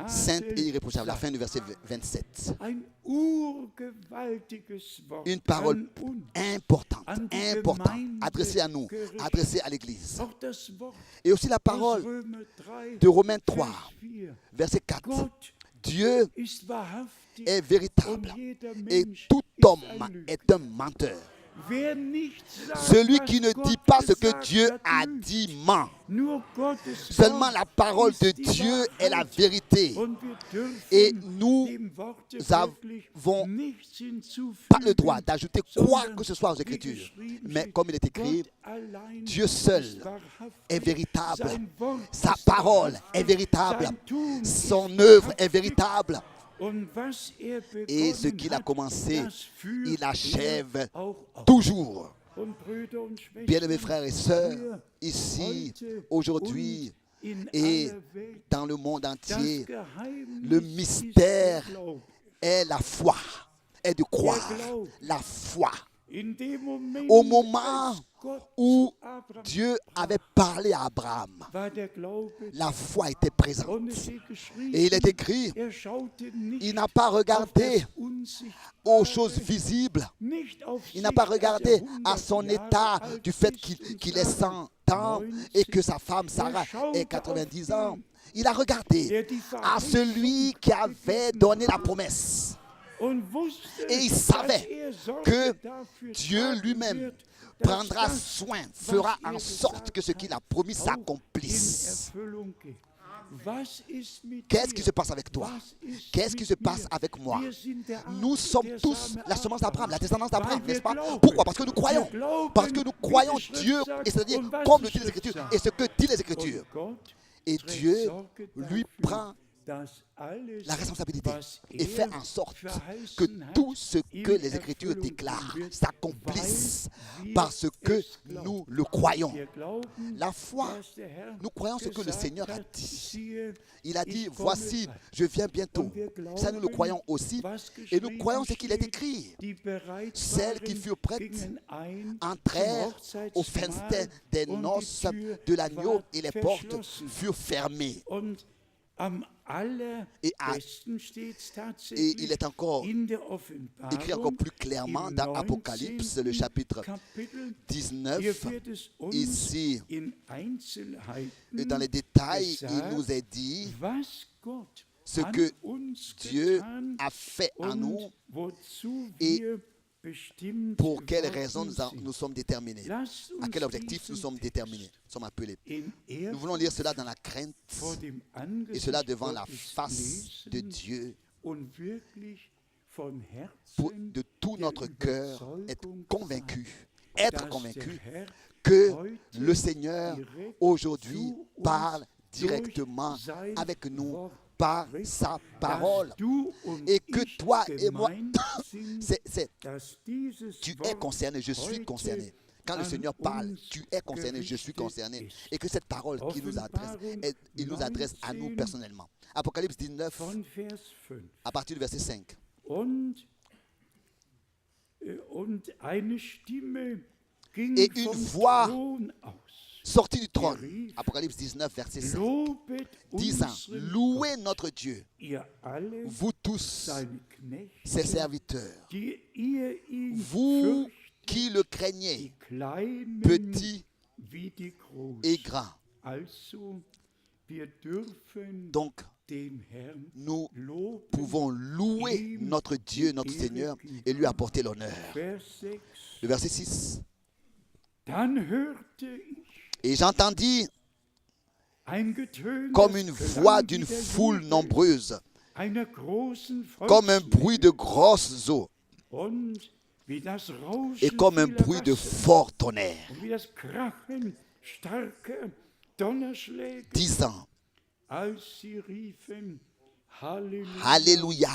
Sainte et irréprochable, la fin du verset 27. Une parole importante, adressée à nous, adressée à l'Église. Et aussi la parole de Romains 3, verset 4. Dieu est véritable et tout homme est un menteur. Celui qui ne dit pas ce que Dieu a dit ment. Seulement la parole de Dieu est la vérité. Et nous n'avons pas le droit d'ajouter quoi que ce soit aux Écritures. Mais comme il est écrit, Dieu seul est véritable. Sa parole est véritable. Son œuvre est véritable. Et ce qu'il a commencé, il achève toujours. Bien-aimés frères et sœurs, ici, aujourd'hui et dans le monde entier, le mystère est la foi, est de croire, la foi. Au moment où Dieu avait parlé à Abraham, la foi était présente. Et il est écrit, il n'a pas regardé aux choses visibles, il n'a pas regardé à son état du fait qu'il est 100 ans et que sa femme Sarah ait 90 ans. Il a regardé à celui qui avait donné la promesse. Et il savait que Dieu lui-même prendra soin, fera en sorte que ce qu'il a promis s'accomplisse. Qu'est-ce qui se passe avec toi? Qu'est-ce qui se passe avec moi? Nous sommes tous la semence d'Abraham, la descendance d'Abraham, n'est-ce pas? Pourquoi? Parce que nous croyons. Parce que nous croyons Dieu, et c'est-à-dire comme le disent les Écritures, et ce que dit les Écritures. Et Dieu lui prend la responsabilité et fait en sorte que tout ce que les Écritures déclarent s'accomplisse parce que nous le croyons. La foi, nous croyons ce que le Seigneur a dit. Il a dit, voici, je viens bientôt. Ça, nous le croyons aussi. Et nous croyons ce qu'il est écrit. Celles qui furent prêtes entrèrent au festin des noces de l'agneau et les portes furent fermées. Et il est encore écrit encore plus clairement dans Apocalypse, le chapitre 19. Ici, dans les détails, il nous est dit ce que Dieu a fait en nous et pour quelles raisons nous sommes déterminés, à quel objectif nous sommes déterminés, nous sommes appelés. Nous voulons lire cela dans la crainte et cela devant la face de Dieu pour de tout notre cœur être convaincu que le Seigneur aujourd'hui parle directement avec nous par sa parole et que toi et moi, tu es concerné, je suis concerné. Quand le Seigneur parle, tu es concerné, je suis concerné. Et que cette parole qu'il nous adresse, il nous adresse à nous personnellement. Apocalypse 19, à partir du verset 5. Et une voix sortie du trône, Apocalypse 19, verset 5, disant, louez notre Dieu, vous tous, ses serviteurs, vous qui le craignez, petits et grands. Donc, nous pouvons louer notre Dieu, notre Seigneur, et lui apporter l'honneur. Le verset 6. Et j'entendis comme une voix d'une foule nombreuse, comme un bruit de grosses eaux, et comme un bruit de fort tonnerre, disant: Alléluia,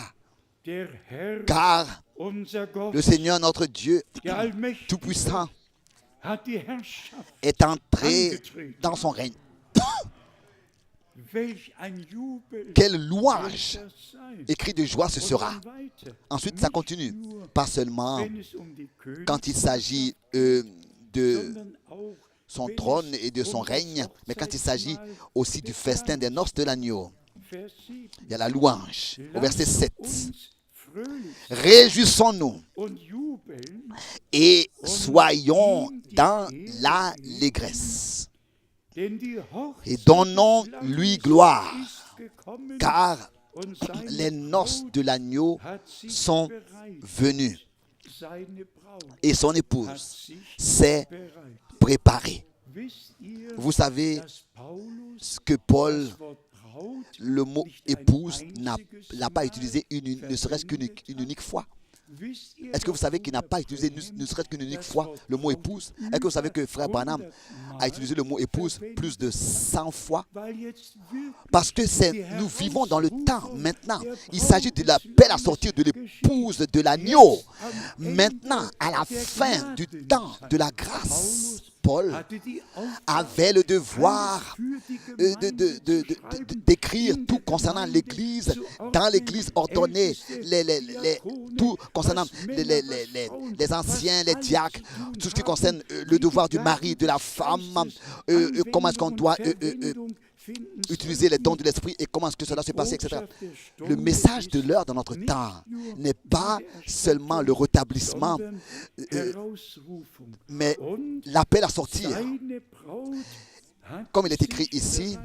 car le Seigneur notre Dieu Tout-Puissant est entré dans son règne. Quelle louange et cri de joie ce sera. Ensuite, ça continue. Pas seulement quand il s'agit de son trône et de son règne, mais quand il s'agit aussi du festin des noces de l'agneau. Il y a la louange. Au verset 7. Réjouissons-nous et soyons dans l'allégresse. Et donnons-lui gloire, car les noces de l'agneau sont venues et son épouse s'est préparée. Vous savez que Paul, le mot épouse, n'a pas utilisé ne serait-ce qu'une unique fois. Est-ce que vous savez qu'il n'a pas utilisé ne serait-ce qu'une unique fois le mot épouse? Est-ce que vous savez que Frère Branham a utilisé le mot épouse plus de 100 fois? Parce que nous vivons dans le temps maintenant. Il s'agit de l'appel à sortir de l'épouse de l'agneau. Maintenant, à la fin du temps de la grâce, Paul avait le devoir d'écrire tout concernant l'Église, dans l'Église ordonnée, tout concernant les anciens, les diacres, tout ce qui concerne le devoir du mari, de la femme, comment est-ce qu'on doit utiliser les dons de l'esprit et comment est-ce que cela se passe, etc. Le message de l'heure dans notre temps n'est pas seulement le rétablissement, mais l'appel à sortir, comme il est écrit ici,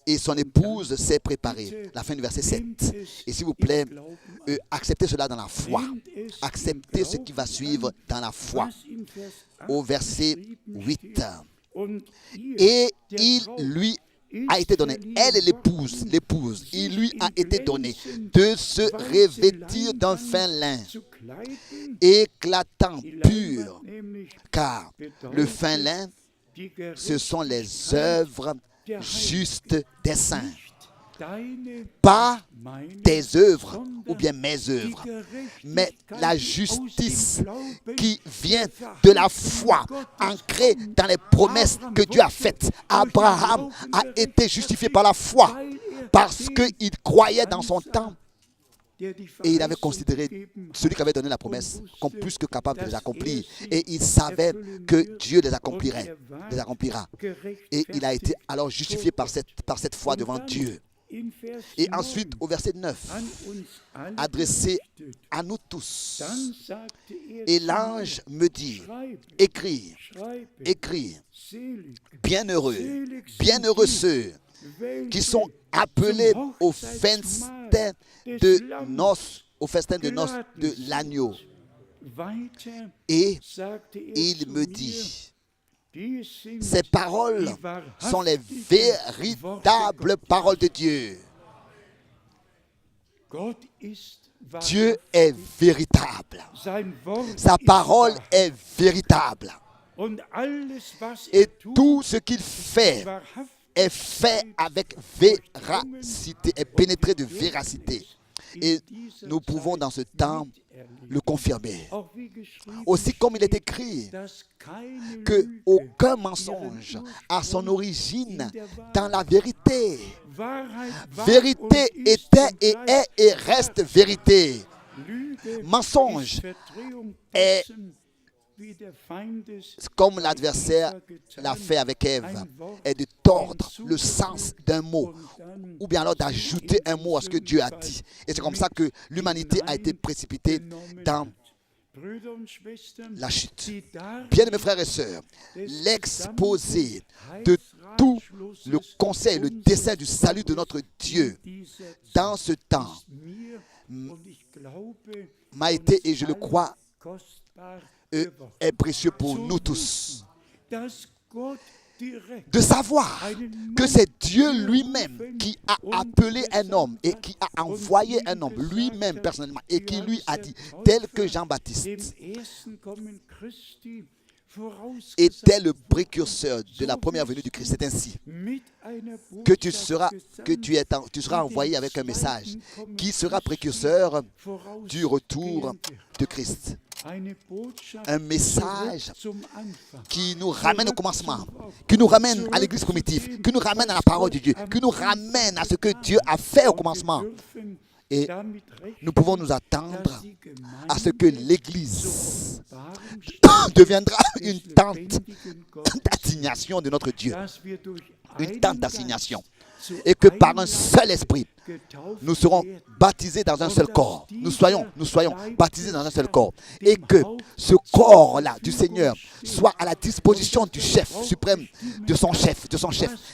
et son épouse s'est préparée. La fin du verset 7. Et s'il vous plaît, acceptez cela dans la foi. Acceptez ce qui va suivre dans la foi. Au verset 8. Et il lui a été donné, elle est l'épouse, il lui a été donné de se revêtir d'un fin lin éclatant, pur, car le fin lin, ce sont les œuvres justes des saints. Pas tes œuvres ou bien mes œuvres, mais la justice qui vient de la foi, ancrée dans les promesses que Dieu a faites. Abraham a été justifié par la foi parce qu'il croyait dans son temps et il avait considéré celui qui avait donné la promesse comme plus que capable de les accomplir. Et il savait que Dieu les accomplira. Et il a été alors justifié par cette foi devant Dieu. Et ensuite, au verset 9, adressé à nous tous. Et l'ange me dit, écris, bienheureux ceux qui sont appelés au festin de noces, de l'agneau. Et il me dit, ces paroles sont les véritables paroles de Dieu. Dieu est véritable. Sa parole est véritable. Et tout ce qu'il fait est fait avec véracité, est pénétré de véracité. Et nous pouvons dans ce temps le confirmer. Aussi comme il est écrit que aucun mensonge a son origine dans la vérité. Vérité était et est et reste vérité. Mensonge est comme l'adversaire l'a fait avec Ève, est de tordre le sens d'un mot, ou bien alors d'ajouter un mot à ce que Dieu a dit. Et c'est comme ça que l'humanité a été précipitée dans la chute. Bien, mes frères et sœurs, l'exposé de tout le conseil, le dessein du salut de notre Dieu dans ce temps m'a été, et je le crois, est précieux pour nous tous. De savoir que c'est Dieu lui-même qui a appelé un homme et qui a envoyé un homme lui-même personnellement et qui lui a dit, tel que Jean-Baptiste était le précurseur de la première venue du Christ. C'est ainsi que tu seras envoyé avec un message qui sera précurseur du retour de Christ. Un message qui nous ramène au commencement, qui nous ramène à l'église primitive, qui nous ramène à la parole de Dieu, qui nous ramène à ce que Dieu a fait au commencement. Et nous pouvons nous attendre à ce que l'église deviendra une tente d'assignation de notre Dieu. Une tente d'assignation. Et que par un seul esprit, nous serons baptisés dans un seul corps. Nous soyons baptisés dans un seul corps. Et que ce corps-là du Seigneur soit à la disposition du chef suprême, de son chef.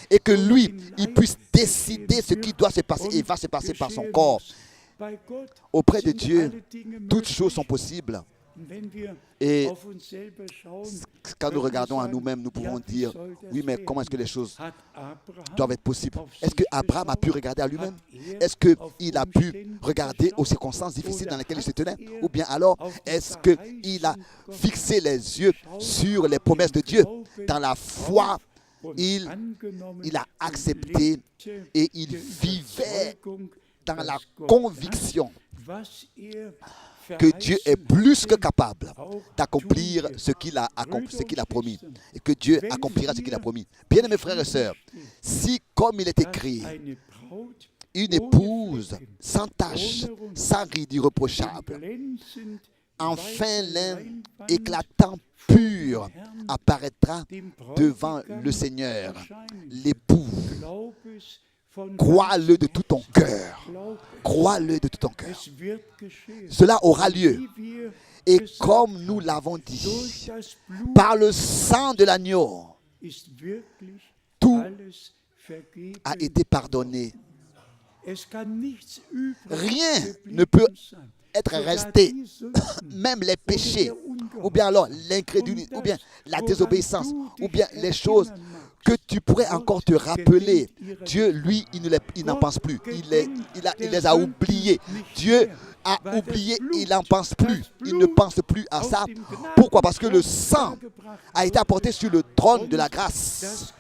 Et que lui, il puisse décider ce qui doit se passer et va se passer par son corps. Auprès de Dieu, toutes choses sont possibles. Et quand nous regardons à nous-mêmes, nous pouvons dire, oui, mais comment est-ce que les choses doivent être possibles? Est-ce que Abraham a pu regarder à lui-même? Est-ce qu'il a pu regarder aux circonstances difficiles dans lesquelles il se tenait? Ou bien alors, est-ce qu'il a fixé les yeux sur les promesses de Dieu? Dans la foi, il a accepté et il vivait dans la conviction que Dieu est plus que capable d'accomplir ce qu'il a promis. Et que Dieu accomplira ce qu'il a promis. Bien-aimés frères et sœurs, si comme il est écrit, une épouse sans tache, sans ride irréprochable, enfin l'un éclatant pur apparaîtra devant le Seigneur, l'époux. Crois-le de tout ton cœur. Crois-le de tout ton cœur. Cela aura lieu. Et comme nous l'avons dit, par le sang de l'agneau, tout a été pardonné. Rien ne peut être resté, même les péchés, ou bien alors l'incrédulité, ou bien la désobéissance, ou bien les choses que tu pourrais encore te rappeler. Dieu, lui, il n'en pense plus. Il les a oubliés. Dieu a oublié, il n'en pense plus. Il ne pense plus à ça. Pourquoi? Parce que le sang a été apporté sur le trône de la grâce.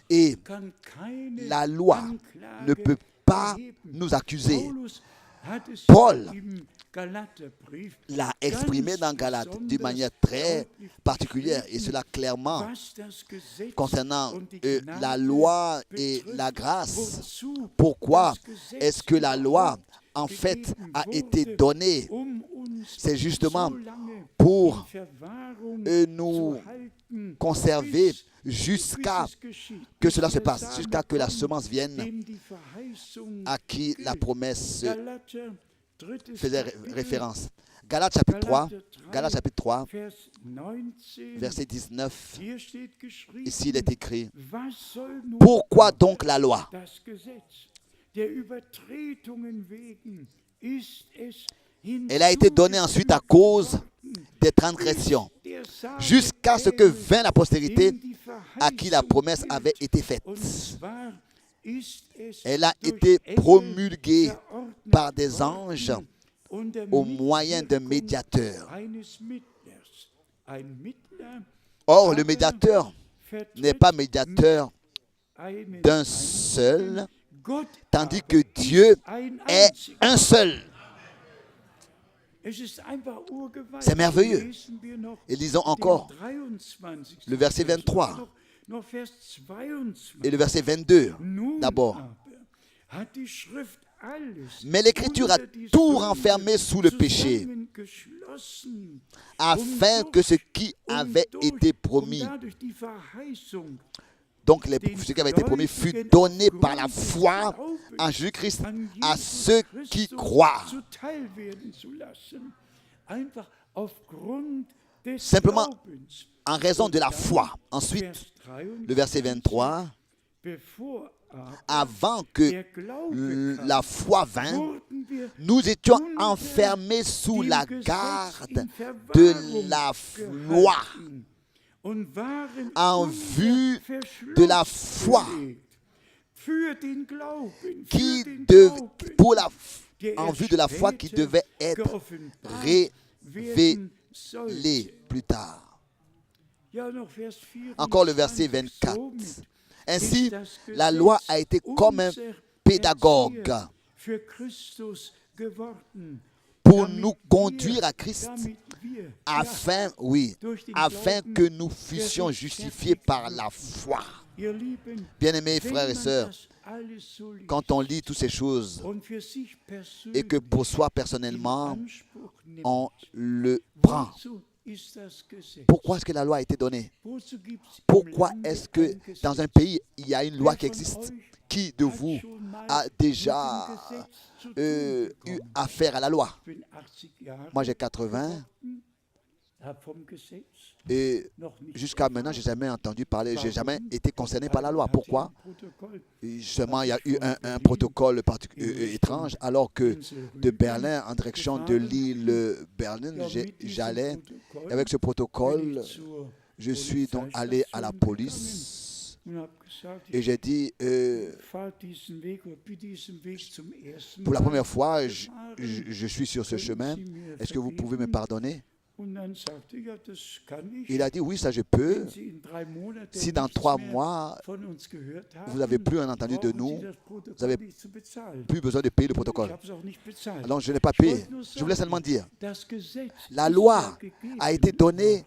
Et la loi ne peut pas nous accuser. Paul l'a exprimé dans Galates d'une manière très particulière, et cela clairement concernant la loi et la grâce. Pourquoi est-ce que la loi en fait a été donnée? C'est justement pour nous conserver jusqu'à que cela se passe, jusqu'à que la semence vienne à qui la promesse faisait référence. Galates chapitre 3, verset 19, ici il est écrit, pourquoi donc la loi? Elle a été donnée ensuite à cause des transgressions, jusqu'à ce que vint la postérité à qui la promesse avait été faite. Elle a été promulguée par des anges au moyen d'un médiateur. Or, le médiateur n'est pas médiateur d'un seul, tandis que Dieu est un seul. C'est merveilleux. Et lisons encore le verset 23 et le verset 22 d'abord. Mais l'Écriture a tout renfermé sous le péché, afin que ce qui avait été promis, donc ce qui avait été promis, fut donné par la foi en Jésus-Christ à ceux qui croient. simplement en raison de la foi. Ensuite, le verset 23, avant que la foi vînt, nous étions enfermés sous la garde de la loi, en vue de la foi en vue de la foi qui devait être révélée plus tard. Encore le verset 24. Ainsi, la loi a été comme un pédagogue pour nous conduire à Christ, afin que nous fussions justifiés par la foi. Bien-aimés frères et sœurs, quand on lit toutes ces choses et que pour soi personnellement, on le prend, pourquoi est-ce que la loi a été donnée? Pourquoi est-ce que dans un pays, il y a une loi qui existe? Qui de vous a déjà eu affaire à la loi? Moi, j'ai 80 et jusqu'à maintenant, je n'ai jamais entendu parler, je n'ai jamais été concerné par la loi. Pourquoi? Seulement, il y a eu un protocole étrange, alors que de Berlin, en direction de l'île Berlin, j'allais, avec ce protocole, je suis donc allé à la police et j'ai dit, pour la première fois, je suis sur ce chemin, est-ce que vous pouvez me pardonner? Il a dit, oui, ça je peux. Si dans 3 mois, vous n'avez plus entendu de nous, vous n'avez plus besoin de payer le protocole. Alors, je n'ai pas payé. Je voulais seulement dire, la loi a été donnée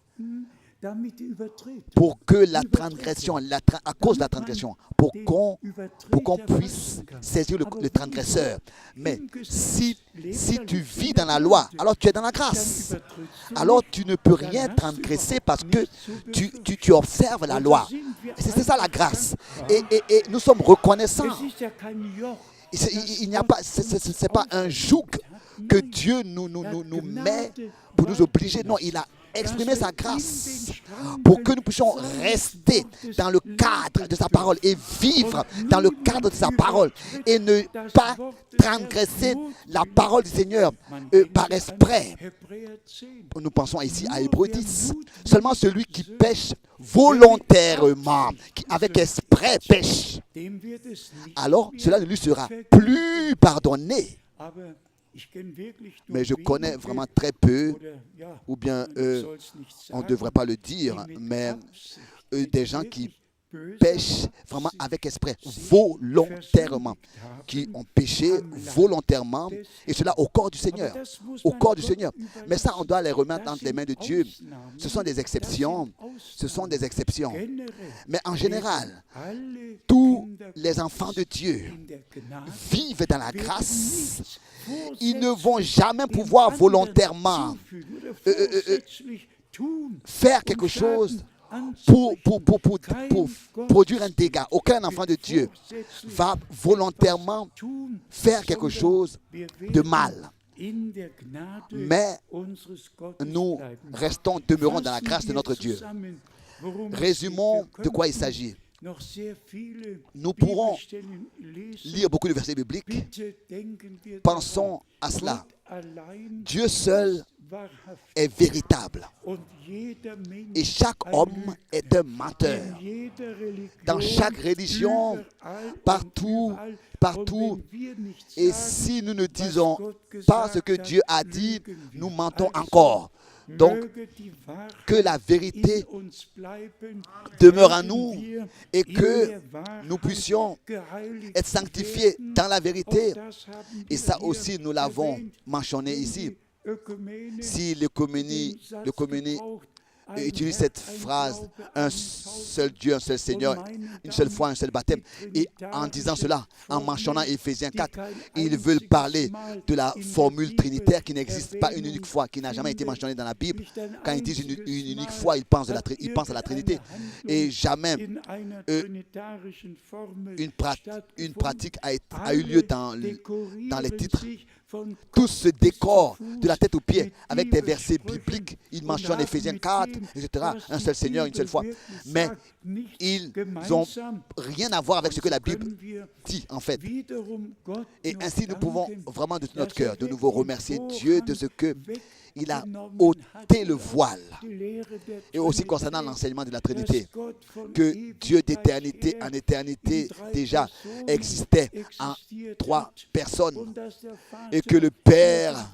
pour que la transgression, à cause de la transgression, pour qu'on puisse saisir le transgresseur. Mais si tu vis dans la loi, alors tu es dans la grâce. Alors tu ne peux rien transgresser parce que tu observes la loi. C'est ça la grâce. Et nous sommes reconnaissants. Il n'y a pas, c'est pas un joug que Dieu nous met pour nous obliger. Non, il a exprimé sa grâce pour que nous puissions rester dans le cadre de sa parole et vivre dans le cadre de sa parole et ne pas transgresser la parole du Seigneur par exprès. Nous pensons ici à Hébreux 10. Seulement celui qui pêche volontairement, qui avec exprès pêche, alors cela ne lui sera plus pardonné. Mais je connais vraiment très peu, ou bien on ne devrait pas le dire, mais des gens qui pêchent vraiment avec exprès, volontairement, qui ont péché volontairement, et cela au corps du Seigneur, au corps du Seigneur. Mais ça, on doit les remettre entre les mains de Dieu. Ce sont des exceptions, Mais en général, tous les enfants de Dieu vivent dans la grâce. Ils ne vont jamais pouvoir volontairement faire quelque chose pour produire un dégât. Aucun enfant de Dieu va volontairement faire quelque chose de mal. Mais nous demeurons dans la grâce de notre Dieu. Résumons de quoi il s'agit. Nous pourrons lire beaucoup de versets bibliques. Pensons à cela. Dieu seul est véritable. Et chaque homme est un menteur. Dans chaque religion, partout. Et si nous ne disons pas ce que Dieu a dit, nous mentons encore. Donc, que la vérité demeure en nous et que nous puissions être sanctifiés dans la vérité. Et ça aussi, nous l'avons mentionné ici. Si l'économie utilise cette phrase, un seul Dieu, un seul Seigneur, une seule foi, un seul baptême. Et en disant cela, en mentionnant Éphésiens 4, ils veulent parler de la formule trinitaire qui n'existe pas une unique fois, qui n'a jamais été mentionnée dans la Bible. Quand ils disent une unique fois, ils pensent à la Trinité. Et jamais une pratique a eu lieu dans les titres tout ce décor de la tête aux pieds avec des versets bibliques. Il mentionne Éphésiens 4, etc. Un seul Seigneur, une seule foi. Mais ils n'ont rien à voir avec ce que la Bible dit, en fait. Et ainsi, nous pouvons vraiment de tout notre cœur de nouveau remercier Dieu de ce qu'il a ôté le voile. Et aussi concernant l'enseignement de la Trinité, que Dieu d'éternité en éternité déjà existait en 3 personnes. Et que le Père,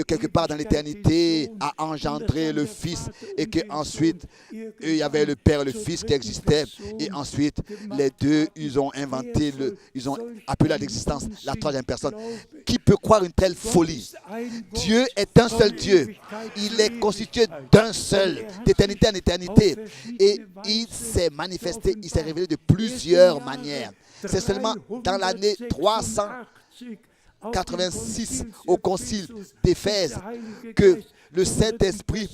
quelque part dans l'éternité, a engendré le Fils. Et qu'ensuite, il y avait le Père et le Fils qui existaient. Et ensuite, les deux, ils ont inventé, ils ont appelé à l'existence la 3e personne. Qui peut croire une telle folie? Dieu est un seul Dieu. Il est constitué d'un seul, d'éternité en éternité. Et il s'est manifesté, il s'est révélé de plusieurs manières. C'est seulement dans l'année 386 au concile d'Éphèse que le Saint-Esprit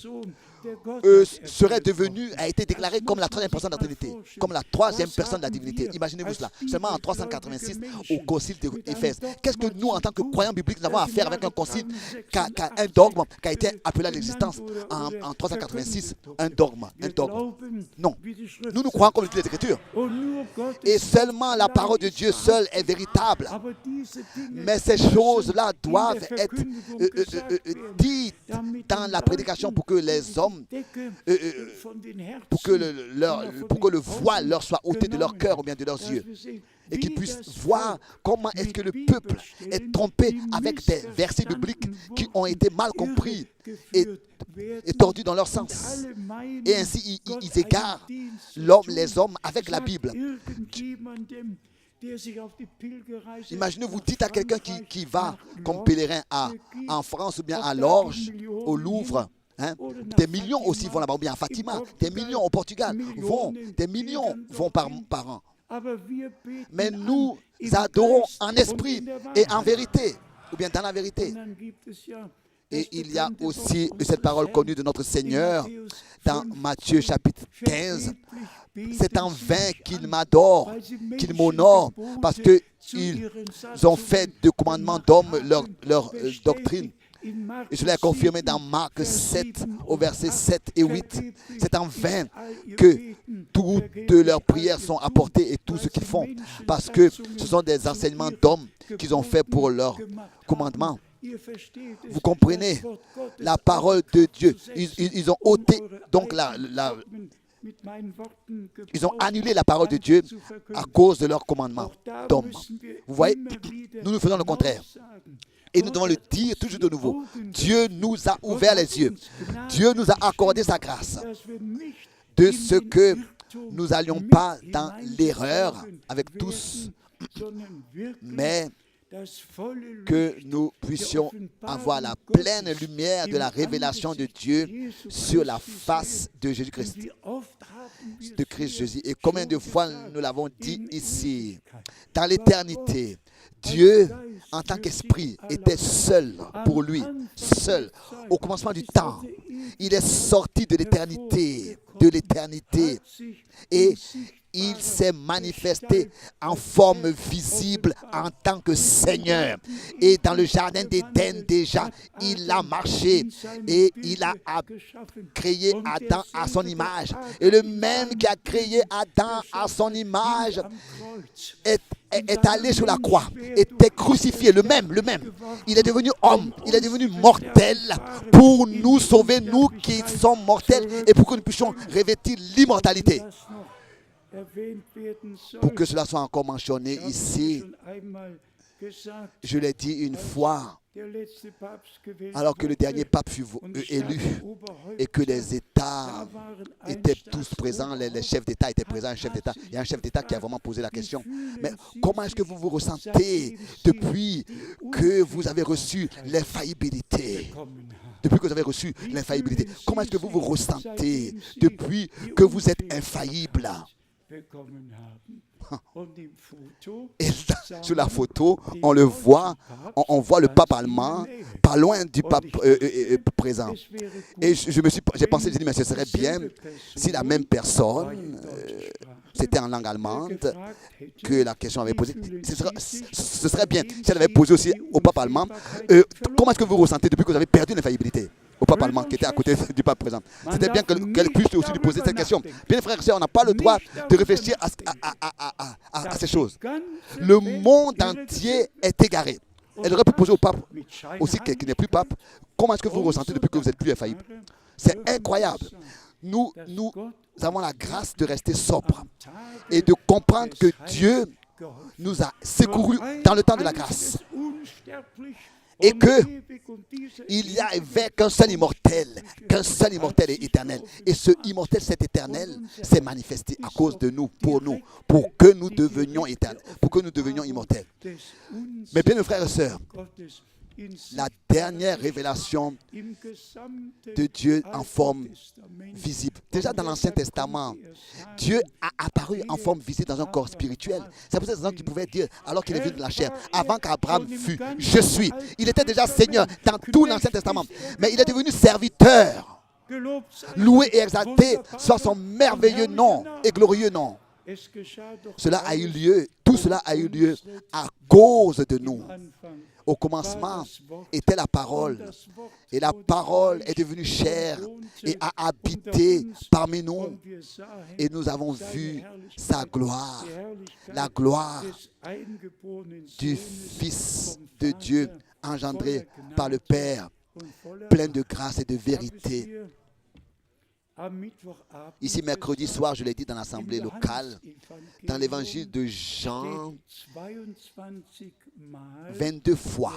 a été déclaré comme la 3e personne de la Trinité, comme la 3e personne de la divinité. Imaginez-vous cela, seulement en 386 au concile d'Éphèse. Qu'est-ce que nous, en tant que croyants bibliques, nous avons à faire avec un concile un dogme qui a été appelé à l'existence en 386? Un dogme. Non. Nous croyons comme les Écritures. Et seulement la parole de Dieu seule est véritable. Mais ces choses-là doivent être dites dans la prédication pour que les hommes pour que le voile leur soit ôté de leur cœur ou bien de leurs yeux, et qu'ils puissent voir comment est-ce que le peuple est trompé avec des versets bibliques qui ont été mal compris et tordus dans leur sens. Et ainsi, ils égarent les hommes avec la Bible. Imaginez, vous dites à quelqu'un qui va comme pèlerin en France ou bien à Lorge, au Louvre, des millions aussi vont là-bas, ou bien à Fatima, des millions au Portugal, des millions vont par an. Mais nous adorons en esprit et en vérité, ou bien dans la vérité. Et il y a aussi cette parole connue de notre Seigneur dans Matthieu chapitre 15. C'est en vain qu'ils m'adorent, qu'ils m'honorent, parce qu'ils ont fait de commandements d'hommes leur doctrine. Et cela est confirmé dans Marc 7, au verset 7 et 8. C'est en vain que toutes leurs prières sont apportées et tout ce qu'ils font, parce que ce sont des enseignements d'hommes qu'ils ont fait pour leurs commandements. Vous comprenez la parole de Dieu. Ils ont ôté, donc ils ont annulé la parole de Dieu à cause de leurs commandements d'hommes. Vous voyez, nous faisons le contraire. Et nous devons le dire toujours de nouveau. Dieu nous a ouvert les yeux. Dieu nous a accordé sa grâce. De ce que nous n'allions pas dans l'erreur avec tous, mais que nous puissions avoir la pleine lumière de la révélation de Dieu sur la face de Jésus-Christ, de Christ Jésus. Et combien de fois nous l'avons dit ici, dans l'éternité, Dieu, en tant qu'esprit, était seul pour lui, seul, au commencement du temps. Il est sorti de l'éternité, et il s'est manifesté en forme visible en tant que Seigneur. Et dans le jardin d'Éden déjà, il a marché et il a créé Adam à son image. Et le même qui a créé Adam à son image est allé sur la croix, était crucifié, le même. Il est devenu homme, il est devenu mortel pour nous sauver, nous qui sommes mortels, et pour que nous puissions revêtir l'immortalité. Pour que cela soit encore mentionné ici, je l'ai dit une fois, alors que le dernier pape fut élu et que les États étaient tous présents, les chefs d'État étaient présents, il y a un chef d'État qui a vraiment posé la question, mais comment est-ce que vous vous ressentez depuis que vous avez reçu l'infaillibilité? Comment est-ce que vous vous ressentez depuis que vous êtes infaillible? Et sur la photo, on le voit, on voit le pape allemand pas loin du pape présent. Et j'ai pensé, mais ce serait bien si la même personne, c'était en langue allemande que la question avait posée. Ce serait bien si elle avait posé aussi au pape allemand. Comment est-ce que vous ressentez depuis que vous avez perdu l'infaillibilité? Au pape allemand qui était à côté du pape présent. C'était bien qu'elle puisse aussi lui poser cette question. Bien, frères et sœurs, on n'a pas le droit de réfléchir à ces choses. Le monde entier est égaré. Elle aurait pu poser au pape aussi, qui n'est plus pape, comment est-ce que vous ressentez depuis que vous n'êtes plus infaillible? C'est incroyable. Nous avons la grâce de rester sobre et de comprendre que Dieu nous a secourus dans le temps de la grâce. Et qu'il n'y avait qu'un seul immortel et éternel. Et ce immortel, cet éternel, s'est manifesté à cause de nous, pour que nous devenions éternels, pour que nous devenions immortels. Mais bien, mes frères et sœurs, la dernière révélation de Dieu en forme visible. Déjà dans l'Ancien Testament, Dieu a apparu en forme visible dans un corps spirituel. C'est pour ça qu'il pouvait dire, alors qu'il est venu de la chair, avant qu'Abraham fût, je suis. Il était déjà Seigneur dans tout l'Ancien Testament, mais il est devenu serviteur. Loué et exalté soit son merveilleux nom et glorieux nom. Cela a eu lieu, tout cela a eu lieu à cause de nous. Au commencement était la parole, et la parole est devenue chair et a habité parmi nous, et nous avons vu sa gloire, la gloire du Fils de Dieu engendré par le Père, plein de grâce et de vérité. Ici, mercredi soir, je l'ai dit dans l'assemblée locale, dans l'évangile de Jean, 22 fois,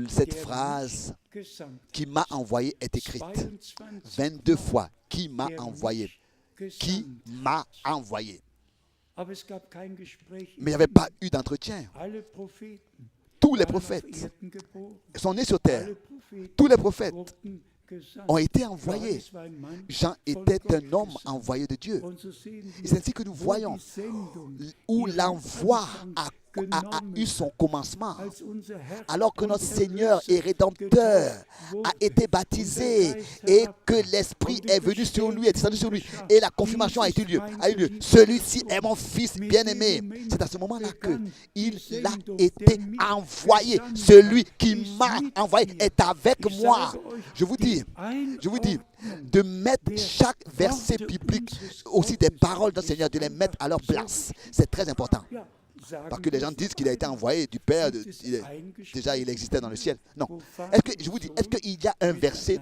cette phrase « qui m'a envoyé » est écrite. 22 fois, « qui m'a envoyé ». Qui m'a envoyé. Mais il n'y avait pas eu d'entretien. Tous les prophètes sont nés sur terre. Tous les prophètes ont été envoyés. Jean était un homme envoyé de Dieu. Et c'est ainsi que nous voyons où l'envoi a eu son commencement, alors que notre Seigneur et Rédempteur a été baptisé et que l'Esprit est venu sur lui, est descendu sur lui, et la confirmation a eu lieu. Celui-ci est mon Fils bien-aimé. C'est à ce moment-là qu'il a été envoyé. Celui qui m'a envoyé est avec moi. Je vous dis, de mettre chaque verset biblique, aussi des paroles d'un Seigneur, de les mettre à leur place. C'est très important. Parce que les gens disent qu'il a été envoyé du Père, déjà il existait dans le ciel. Non. Je vous dis, est-ce qu'il y a un verset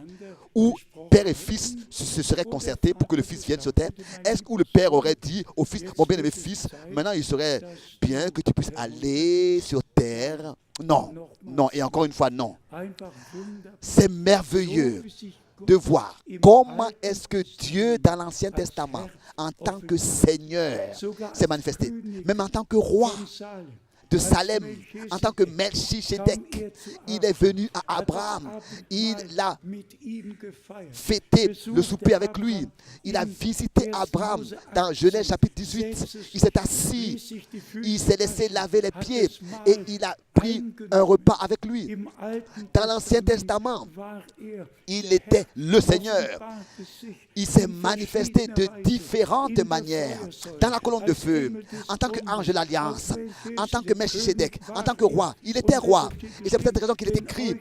où Père et Fils se seraient concertés pour que le Fils vienne sur terre? Est-ce que le Père aurait dit au Fils, mon bien-aimé Fils, maintenant il serait bien que tu puisses aller sur terre? Non, non, et encore une fois, non. C'est merveilleux de voir comment est-ce que Dieu, dans l'Ancien Testament, en tant que Seigneur, s'est manifesté. Même en tant que roi de Salem, en tant que Melchisedec, il est venu à Abraham. Il a fêté le souper avec lui. Il a visité Abraham dans Genèse chapitre 18. Il s'est assis, il s'est laissé laver les pieds et il a pris un repas avec lui. Dans l'Ancien Testament, il était le Seigneur. Il s'est manifesté de différentes manières. Dans la colonne de feu, en tant qu'ange de l'Alliance, en tant que Melchisedec, en tant que roi. Il était roi. Et c'est pour cette raison qu'il est écrit,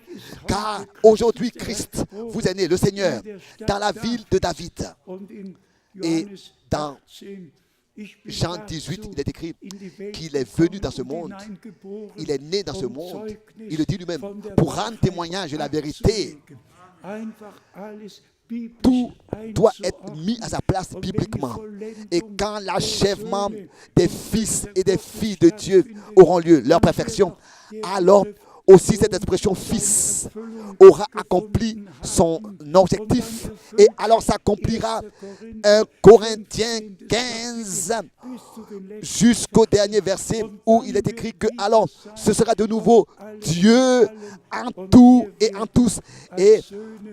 car aujourd'hui Christ vous est né, le Seigneur, dans la ville de David. Et dans Jean 18, il est écrit qu'il est venu dans ce monde. Il est né dans ce monde. Il le dit lui-même, pour rendre témoignage de la vérité. Tout doit être mis à sa place bibliquement. Et quand l'achèvement des fils et des filles de Dieu auront lieu, leur perfection, alors aussi cette expression fils aura accompli son objectif. Et alors s'accomplira 1 Corinthiens 15 jusqu'au dernier verset où il est écrit que alors ce sera de nouveau Dieu en tout et en tous. Et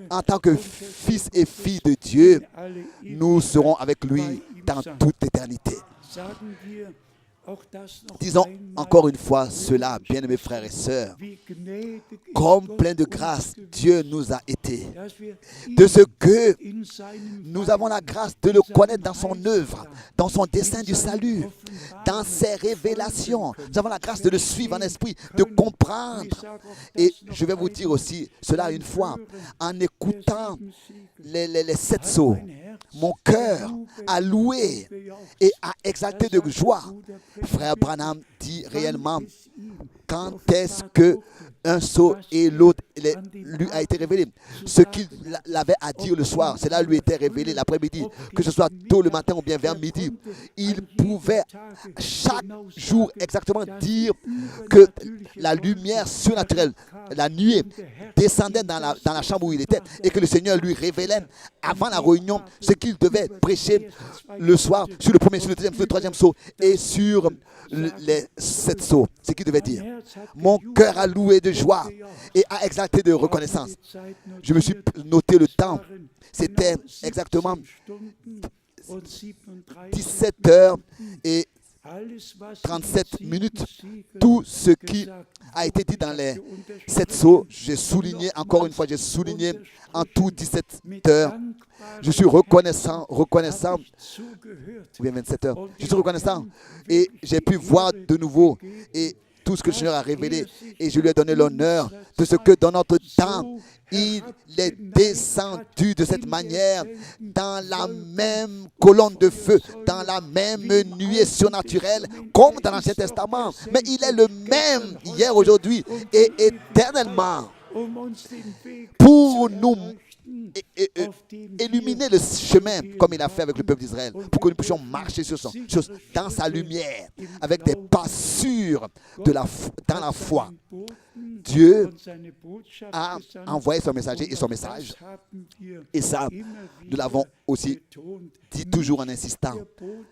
en tant que fils et filles de Dieu, nous serons avec lui dans toute éternité. Disons encore une fois cela, bien-aimés frères et sœurs, comme plein de grâce, Dieu nous a été vérité, de ce que nous avons la grâce de le connaître dans son œuvre, dans son dessein du salut, dans ses révélations. Nous avons la grâce de le suivre en esprit, de comprendre. Et je vais vous dire aussi cela une fois, en écoutant les 7 sceaux, mon cœur a loué et a exalté de joie. Frère Branham dit réellement, quand est-ce que un sceau et l'autre lui a été révélé? Ce qu'il avait à dire le soir, cela lui était révélé l'après-midi, que ce soit tôt le matin ou bien vers midi. Il pouvait chaque jour exactement dire que la lumière surnaturelle, la nuée, descendait dans la chambre où il était et que le Seigneur lui révélait avant la réunion ce qu'il devait prêcher le soir sur le premier, sur le deuxième, sur le troisième sceau et sur les 7 sceaux. Ce qu'il devait dire. Mon cœur a loué de joie et a exalté de reconnaissance. Je me suis noté le temps. C'était exactement 17 heures et 37 minutes. Tout ce qui a été dit dans les 7 sceaux, j'ai souligné, encore une fois, j'ai souligné en tout 17 heures. Je suis reconnaissant, ou bien 27 heures. Je suis reconnaissant et j'ai pu voir de nouveau et tout ce que le Seigneur a révélé et je lui ai donné l'honneur de ce que dans notre temps, il est descendu de cette manière dans la même colonne de feu, dans la même nuée surnaturelle comme dans l'Ancien Testament. Mais il est le même hier, aujourd'hui et éternellement pour nous illuminer le chemin comme il a fait avec le peuple d'Israël, pour que nous puissions marcher dans sa lumière avec des pas sûrs dans la foi. Dieu a envoyé son messager et son message. Et ça, nous l'avons aussi dit toujours en insistant.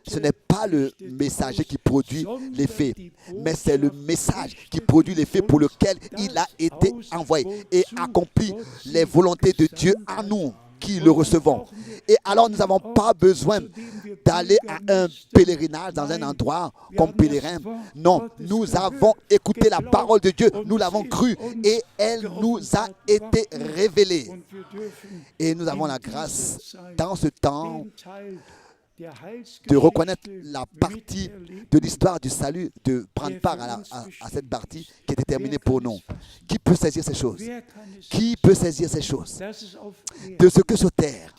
Ce n'est pas le messager qui produit l'effet, mais c'est le message qui produit l'effet pour lequel il a été envoyé et accompli les volontés de Dieu en nous qui le recevons. Et alors nous n'avons pas besoin d'aller à un pèlerinage dans un endroit comme pèlerin. Non, nous avons écouté la parole de Dieu, nous l'avons cru et elle nous a été révélée. Et nous avons la grâce dans ce temps de reconnaître la partie de l'histoire du salut, de prendre part à cette partie qui est déterminée pour nous. Qui peut saisir ces choses? Qui peut saisir ces choses? De ce que sur terre,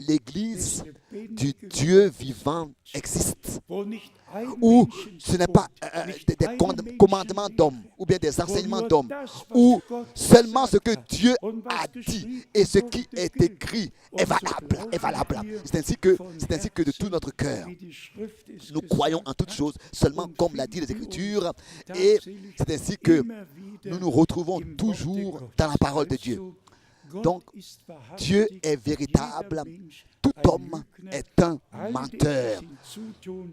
l'Église du Dieu vivant existe, où ce n'est pas des commandements d'hommes ou bien des enseignements d'hommes, où seulement ce que Dieu a dit et ce qui est écrit est valable, est valable. C'est ainsi que de tout notre cœur, nous croyons en toutes choses, seulement comme l'a dit les Écritures, et c'est ainsi que nous nous retrouvons toujours dans la parole de Dieu. Donc, Dieu est véritable. Tout homme est un menteur.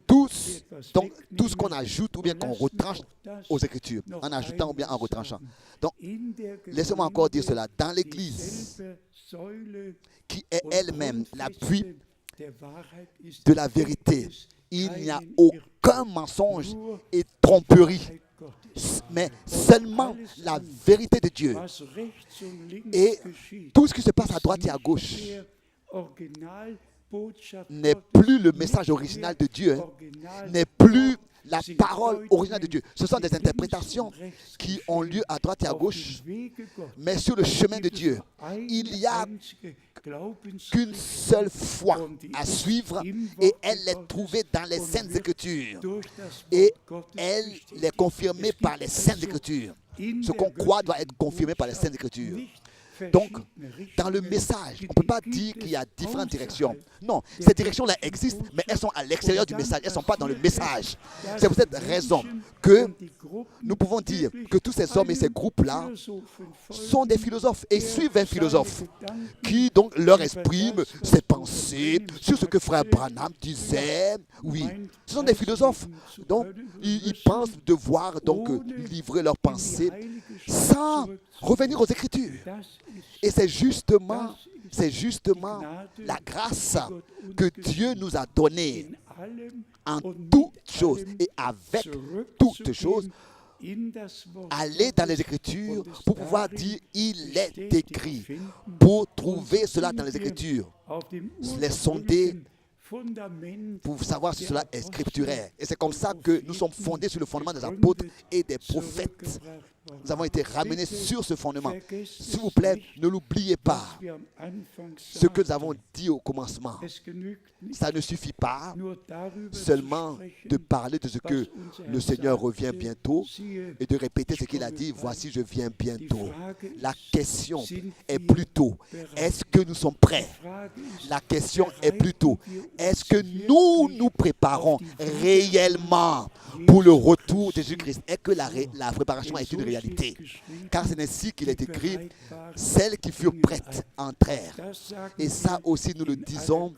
Tout ce qu'on ajoute ou bien qu'on retranche aux Écritures, en ajoutant ou bien en retranchant. Donc, laissez-moi encore dire cela. Dans l'Église, qui est elle-même l'appui de la vérité, il n'y a aucun mensonge et tromperie, mais seulement la vérité de Dieu. Et tout ce qui se passe à droite et à gauche n'est plus le message original de Dieu, n'est plus la parole originale de Dieu. Ce sont des interprétations qui ont lieu à droite et à gauche, mais sur le chemin de Dieu, il n'y a qu'une seule foi à suivre et elle est trouvée dans les Saintes Écritures et elle est confirmée par les Saintes Écritures. Ce qu'on croit doit être confirmé par les Saintes Écritures. Donc, dans le message, on ne peut pas dire qu'il y a différentes directions. Non, ces directions-là existent, mais elles sont à l'extérieur du message. Elles ne sont pas dans le message. C'est pour cette raison que nous pouvons dire que tous ces hommes et ces groupes-là sont des philosophes et suivent un philosophe qui donc leur exprime ses pensées sur ce que frère Branham disait. Oui, ce sont des philosophes. Donc, ils pensent devoir donc livrer leurs pensées sans revenir aux Écritures. Et c'est justement la grâce que Dieu nous a donnée en toutes choses et avec toutes choses aller dans les Écritures pour pouvoir dire il est écrit, pour trouver cela dans les Écritures, les sonder pour savoir si cela est scripturaire. Et c'est comme ça que nous sommes fondés sur le fondement des apôtres et des prophètes. Nous avons été ramenés sur ce fondement. S'il vous plaît, ne l'oubliez pas. Ce que nous avons dit au commencement, ça ne suffit pas seulement de parler de ce que le Seigneur revient bientôt et de répéter ce qu'il a dit, voici je viens bientôt. La question est plutôt, est-ce que nous sommes prêts? La question est plutôt, est-ce que nous nous préparons réellement pour le retour de Jésus-Christ? Est-ce que la préparation est une réalité? Car c'est ainsi qu'il est écrit, celles qui furent prêtes entrèrent. Et ça aussi nous le disons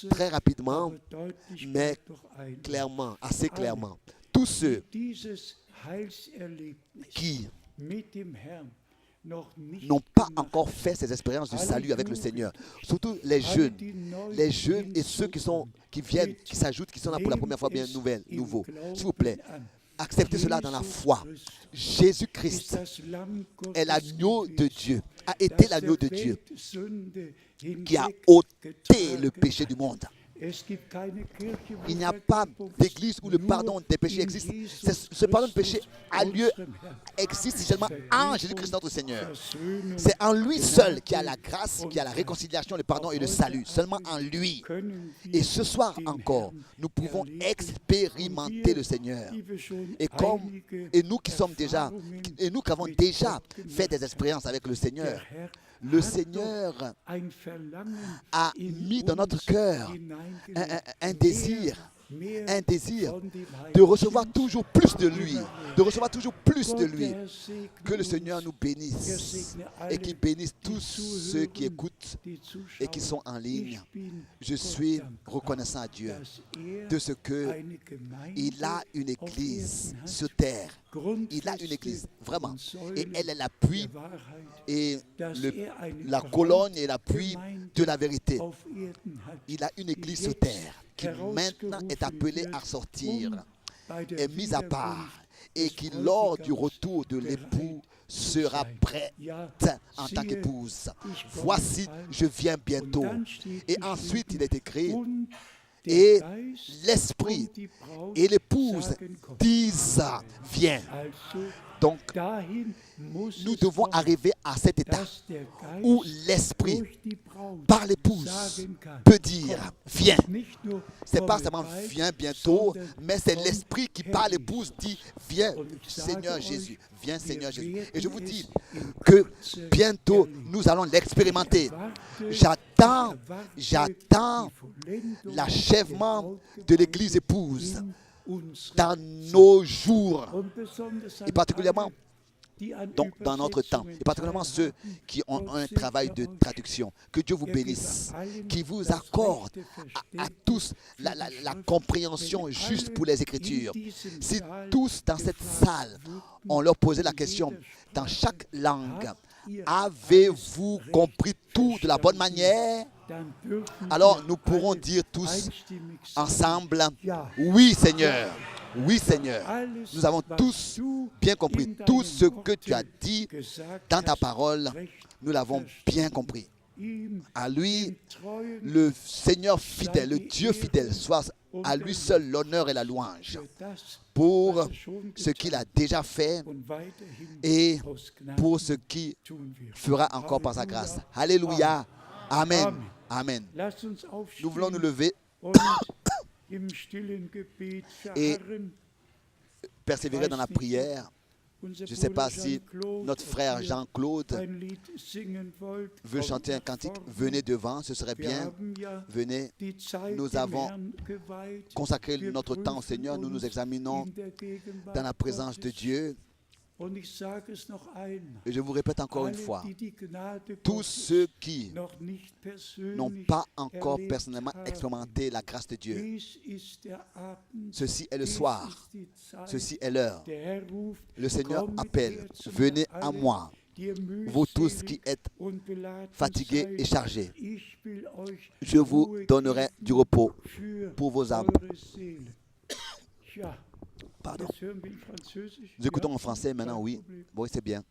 très rapidement, mais clairement, assez clairement. Tous ceux qui n'ont pas encore fait ces expériences du salut avec le Seigneur, surtout les jeunes et ceux qui viennent, qui s'ajoutent, qui sont là pour la première fois, bien nouveaux. S'il vous plaît, acceptez cela dans la foi. Jésus-Christ est l'agneau de Dieu, a été l'agneau de Dieu qui a ôté le péché du monde. Il n'y a pas d'église où le pardon des péchés existe. Ce pardon de péché existe seulement en Jésus-Christ notre Seigneur. C'est en lui seul qu'il y a la grâce, qu'il y a la réconciliation, le pardon et le salut. Seulement en lui. Et ce soir encore, nous pouvons expérimenter le Seigneur. Et nous qui avons déjà fait des expériences avec le Seigneur, le Seigneur a mis dans notre cœur un désir de recevoir toujours plus de lui, Que le Seigneur nous bénisse et qu'il bénisse tous ceux qui écoutent et qui sont en ligne. Je suis reconnaissant à Dieu de ce qu'il a une église sur terre. Il a une église, vraiment. Et elle est l'appui et la colonne et l'appui de la vérité. Il a une église sur terre qui maintenant est appelée à sortir, est mise à part et qui, lors du retour de l'époux, sera prête en tant qu'épouse. Voici, je viens bientôt. Et ensuite, il est écrit, et l'esprit et l'épouse disent, viens. Donc, nous devons arriver à cet état où l'esprit, par l'épouse, peut dire, viens. Ce n'est pas seulement viens bientôt, mais c'est l'esprit qui, par l'épouse, dit, viens, Seigneur Jésus. Viens, Seigneur Jésus. Et je vous dis que bientôt, nous allons l'expérimenter. J'attends l'achèvement de l'Église épouse dans nos jours, et particulièrement donc dans notre temps, et particulièrement ceux qui ont un travail de traduction. Que Dieu vous bénisse, qui vous accorde à tous la compréhension juste pour les Écritures. Si tous dans cette salle, on leur posait la question dans chaque langue, avez-vous compris tout de la bonne manière? Alors nous pourrons dire tous ensemble, oui Seigneur, oui Seigneur. Nous avons tous bien compris tout ce que tu as dit dans ta parole, nous l'avons bien compris. À lui, le Seigneur fidèle, le Dieu fidèle, soit à lui seul l'honneur et la louange pour ce qu'il a déjà fait et pour ce qu'il fera encore par sa grâce. Alléluia. Amen. Amen. Nous voulons nous lever et persévérer dans la prière. Je ne sais pas si notre frère Jean-Claude veut chanter un cantique. Venez devant, ce serait bien. Venez. Nous avons consacré notre temps au Seigneur. Nous nous examinons dans la présence de Dieu. Et je vous répète encore une fois, tous ceux qui n'ont pas encore personnellement expérimenté la grâce de Dieu, ceci est le soir, ceci est l'heure. Le Seigneur appelle, venez à moi, vous tous qui êtes fatigués et chargés. Je vous donnerai du repos pour vos âmes. Pardon. Jetzt hören wir in Französisch. Nous écoutons Ja, en français maintenant, kein oui. Problem. Oui, c'est bien.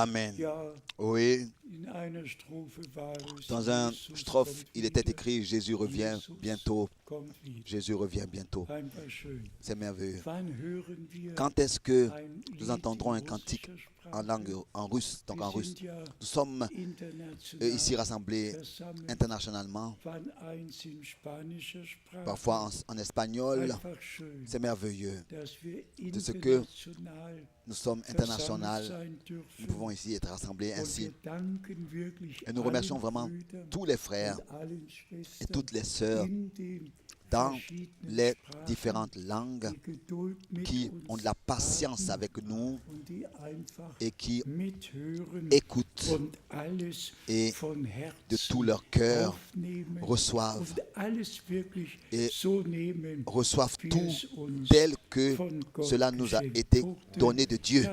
Amen. Oui. Dans un strophe, il était écrit Jésus revient bientôt. Jésus revient bientôt. C'est merveilleux. Quand est-ce que nous entendrons un cantique en langue, en russe, donc en russe? Nous sommes ici rassemblés internationalement, parfois en espagnol. C'est merveilleux de ce que nous sommes internationaux. Nous pouvons ici être rassemblés ainsi. Et nous remercions vraiment tous les frères et toutes les sœurs dans les différentes langues qui ont de la patience avec nous et qui écoutent et de tout leur cœur reçoivent tout tel que cela nous a été donné de Dieu,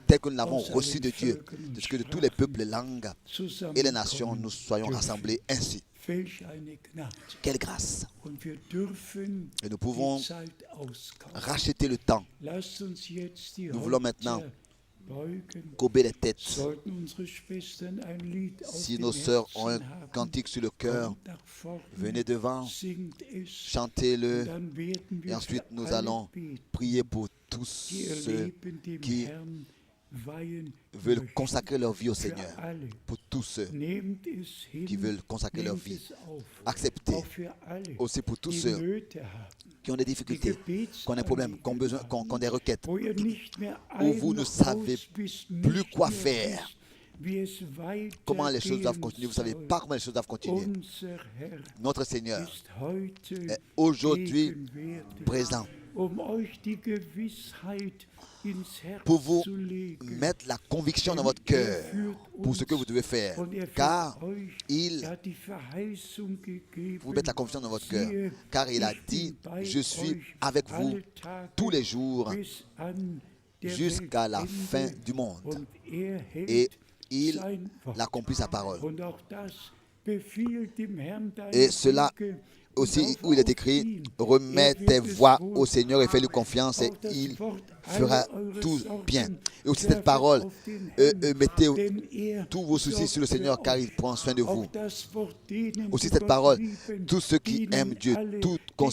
tel que nous l'avons reçu de Dieu, de ce que de tous les peuples, les langues et les nations, nous soyons rassemblés ainsi. Quelle grâce! Et nous pouvons racheter le temps. Nous voulons maintenant courber les têtes. Si nos sœurs ont un cantique sur le cœur, venez devant, chantez-le, et ensuite nous allons prier pour tous ceux qui veulent consacrer leur vie au Seigneur. Pour tous ceux qui veulent consacrer leur vie. Acceptez aussi pour tous ceux qui ont des difficultés, qui ont des problèmes, qui ont des requêtes, où vous ne savez plus quoi faire. Comment les choses doivent continuer. Vous ne savez pas comment les choses doivent continuer. Notre Seigneur est aujourd'hui présent pour vous mettre la conviction dans votre cœur pour ce que vous devez faire. Car il vous met la conviction dans votre cœur. Car il a dit, je suis avec vous tous les jours jusqu'à la fin du monde. Et il accomplit sa parole. Et cela aussi, où il est écrit, remets tes voies au Seigneur et fais-lui confiance et il fera tout bien. Et aussi cette parole, mettez tous vos soucis sur le Seigneur car il prend soin de vous. Aussi cette parole, tous ceux qui aiment Dieu, toutes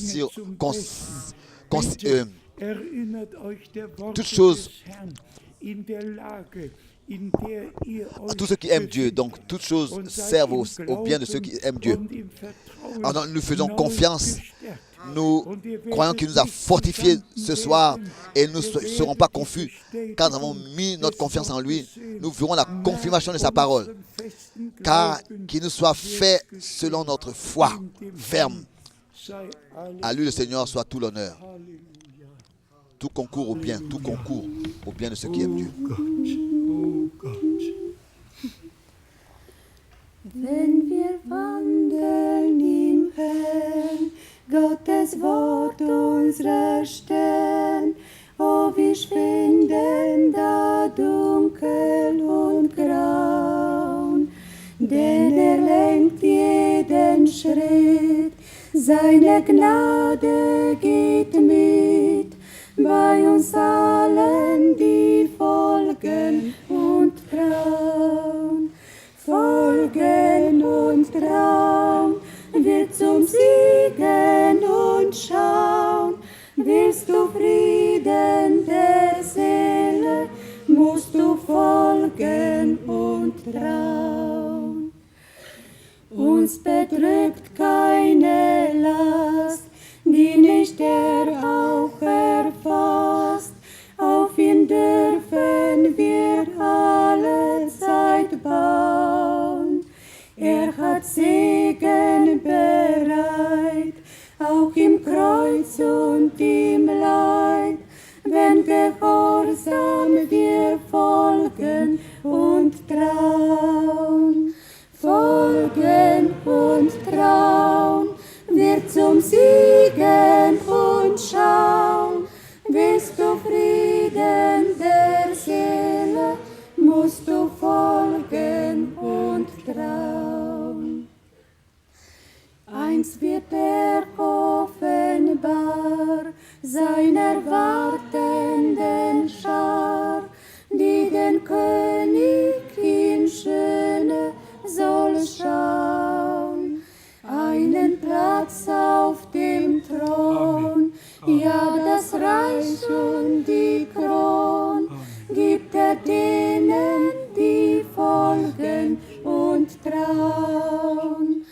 choses, à tous ceux qui aiment Dieu, donc toutes choses servent au bien de ceux qui aiment Dieu. Alors nous faisons confiance, nous croyons qu'il nous a fortifiés ce soir et nous ne serons pas confus car nous avons mis notre confiance en lui. Nous verrons la confirmation de sa parole, car qu'il nous soit fait selon notre foi ferme. À lui le Seigneur soit tout l'honneur. Tout concourt au bien, tout concourt au bien de ceux qui aiment Dieu. Wenn wir wandeln im Herrn, Gottes Wort unserer Stern, oh, wir schwinden da dunkel und graun, denn lenkt jeden Schritt, seine Gnade geht mit, bei uns allen, die folgen und trauen. Folgen und trauen, wird zum Siegen und schauen. Willst du Frieden der Seele, musst du folgen und trauen. Uns bedrückt keine Last, die nicht er auch erfasst. Auf ihn dürfen wir alle Zeit bauen. Er hat Segen bereit, auch im Kreuz und im Leid, wenn gehorsam wir folgen und trauen. Folgen und trauen, wird zum Siegen und schauen. Willst du Frieden der Seele, musst du folgen und trauen. Einst wird er offenbar seiner wartenden Schar, die den König in Schöne soll schauen. Einen Platz auf dem Thron, ja, das Reich und die Kron gibt er denen, die folgen und trauen.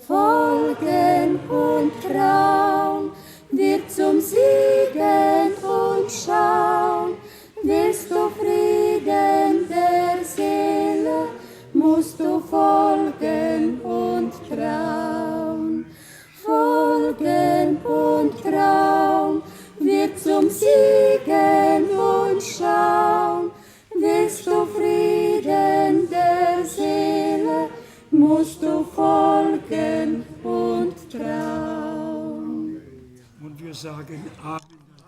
Folgen und trauen, wird zum Siegen und schauen. Willst du Frieden der Seele, musst du folgen und trauen. Folgen und trauen, wird zum Siegen und schauen. Willst du Frieden der Seele, musst du folgen und trauen.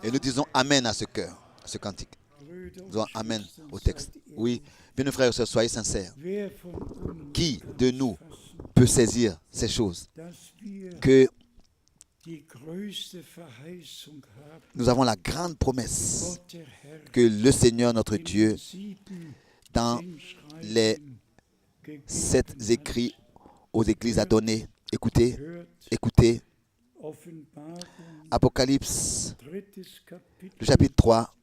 Et nous disons Amen à ce cœur, à ce cantique. Nous disons Amen au texte. Oui, bien nos frères et sœurs, soyez sincères. Qui de nous peut saisir ces choses? Que Nous avons la grande promesse que le Seigneur notre Dieu, dans les 7 écrits aux églises a donné. Écoutez, écoutez. Apocalypse, le chapitre 3,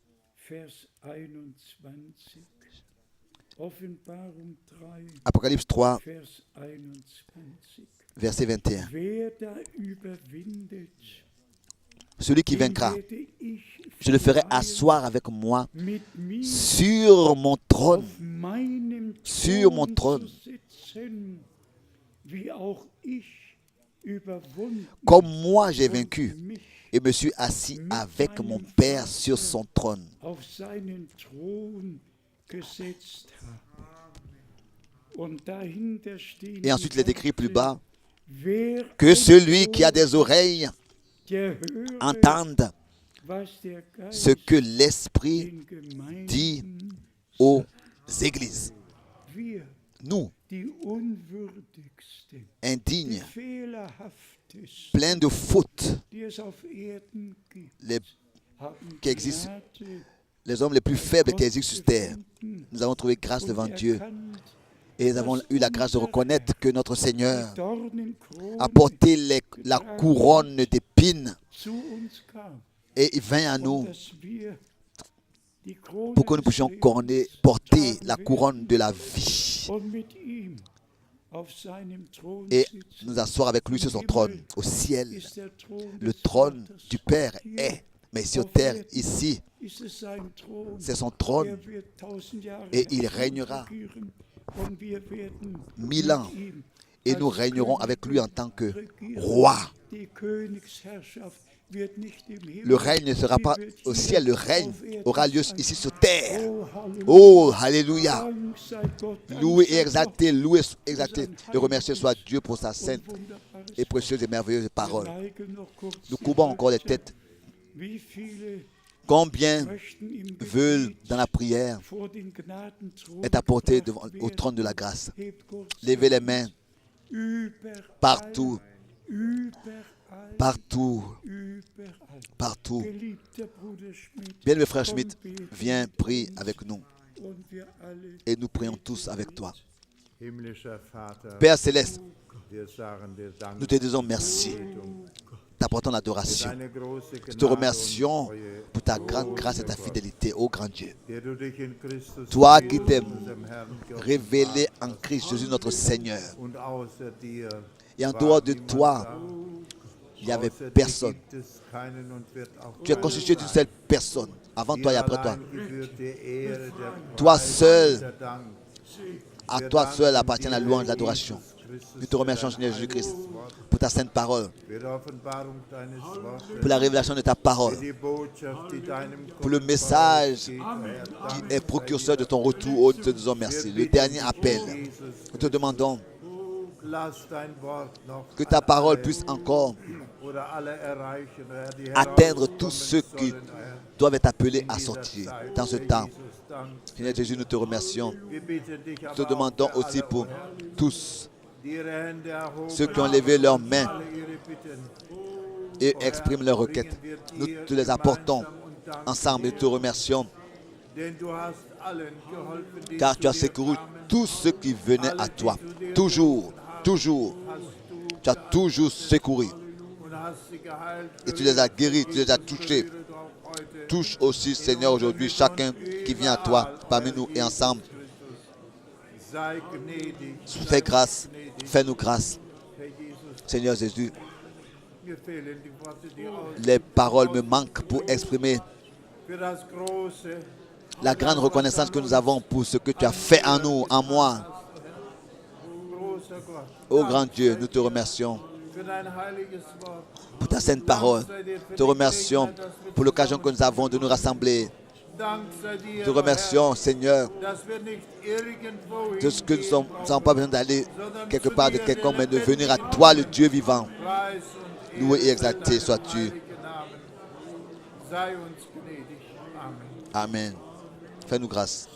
Apocalypse 3, verset 21. Celui qui vaincra, je le ferai asseoir avec moi sur mon trône, comme moi j'ai vaincu et me suis assis avec mon Père sur son trône. Et ensuite il est écrit plus bas que celui qui a des oreilles entende ce que l'Esprit dit aux églises. Nous, indignes, pleins de fautes, qui existent, les hommes les plus faibles qui existent sur terre, nous avons trouvé grâce devant Dieu. Et nous avons eu la grâce de reconnaître que notre Seigneur a porté la couronne d'épines et il vint à nous pour que nous puissions porter la couronne de la vie et nous asseoir avec lui sur son trône au ciel. Le trône du Père est, mais sur terre, ici, c'est son trône et il régnera 1000 ans et nous régnerons avec lui en tant que roi. Le règne ne sera pas au ciel, le règne aura lieu ici sur terre. Oh, alléluia. Loué et exalté, et remercié soit Dieu pour sa sainte et précieuse et merveilleuse parole. Nous courbons encore les têtes. Combien veulent dans la prière être apportés au trône de la grâce? Levez les mains partout, partout, partout. Bien, le frère Schmidt, viens, prie avec nous. Et nous prions tous avec toi. Père Céleste, nous te disons merci. T'apportons l'adoration. Nous te remercions pour ta grande grâce et ta fidélité, ô grand Dieu. Toi qui t'es révélé en Christ Jésus notre Seigneur. Et en dehors de toi, il n'y avait personne. Tu es constitué d'une seule personne, avant toi et après toi. Toi seul, à toi seul appartient la louange et l'adoration. Nous te remercions, Seigneur Jésus-Christ, pour ta sainte parole, pour la révélation de ta parole, pour le message qui est précurseur de ton retour. Oh, nous te disons merci. Le dernier appel. Nous te demandons que ta parole puisse encore atteindre tous ceux qui doivent être appelés à sortir dans ce temps. Seigneur Jésus, nous te remercions. Nous te demandons aussi pour tous ceux qui ont levé leurs mains et expriment leurs requêtes. Nous te les apportons ensemble et te remercions car tu as secouru tous ceux qui venaient à toi. Toujours, toujours. Tu as toujours secouru. Et tu les as guéris, tu les as touchés. Touche aussi, Seigneur, aujourd'hui chacun qui vient à toi parmi nous et ensemble. Fais grâce, fais-nous grâce. Seigneur Jésus, les paroles me manquent pour exprimer la grande reconnaissance que nous avons pour ce que tu as fait en nous, en moi. Ô grand Dieu, nous te remercions pour ta sainte parole. Nous te remercions pour l'occasion que nous avons de nous rassembler. Nous te remercions, Seigneur, de ce que nous n'avons pas besoin d'aller quelque part de quelconque, mais de venir à toi, le Dieu vivant. Loué et exalté sois-tu. Amen. Fais-nous grâce.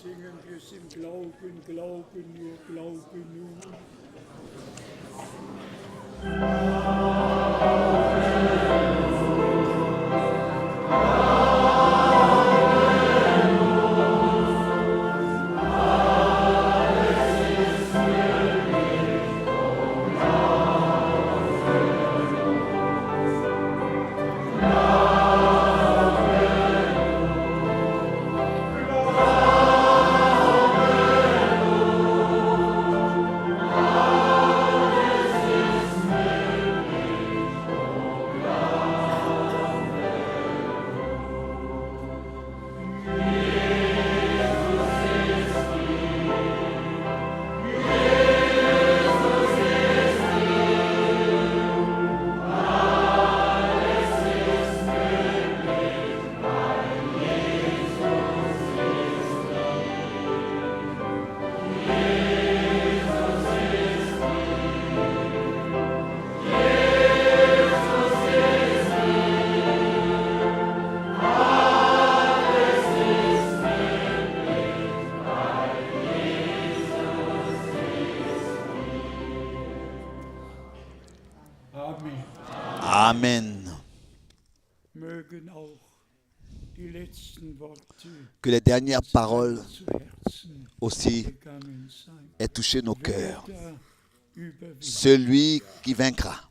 Que les dernières paroles aussi aient touché nos cœurs. Celui qui vaincra.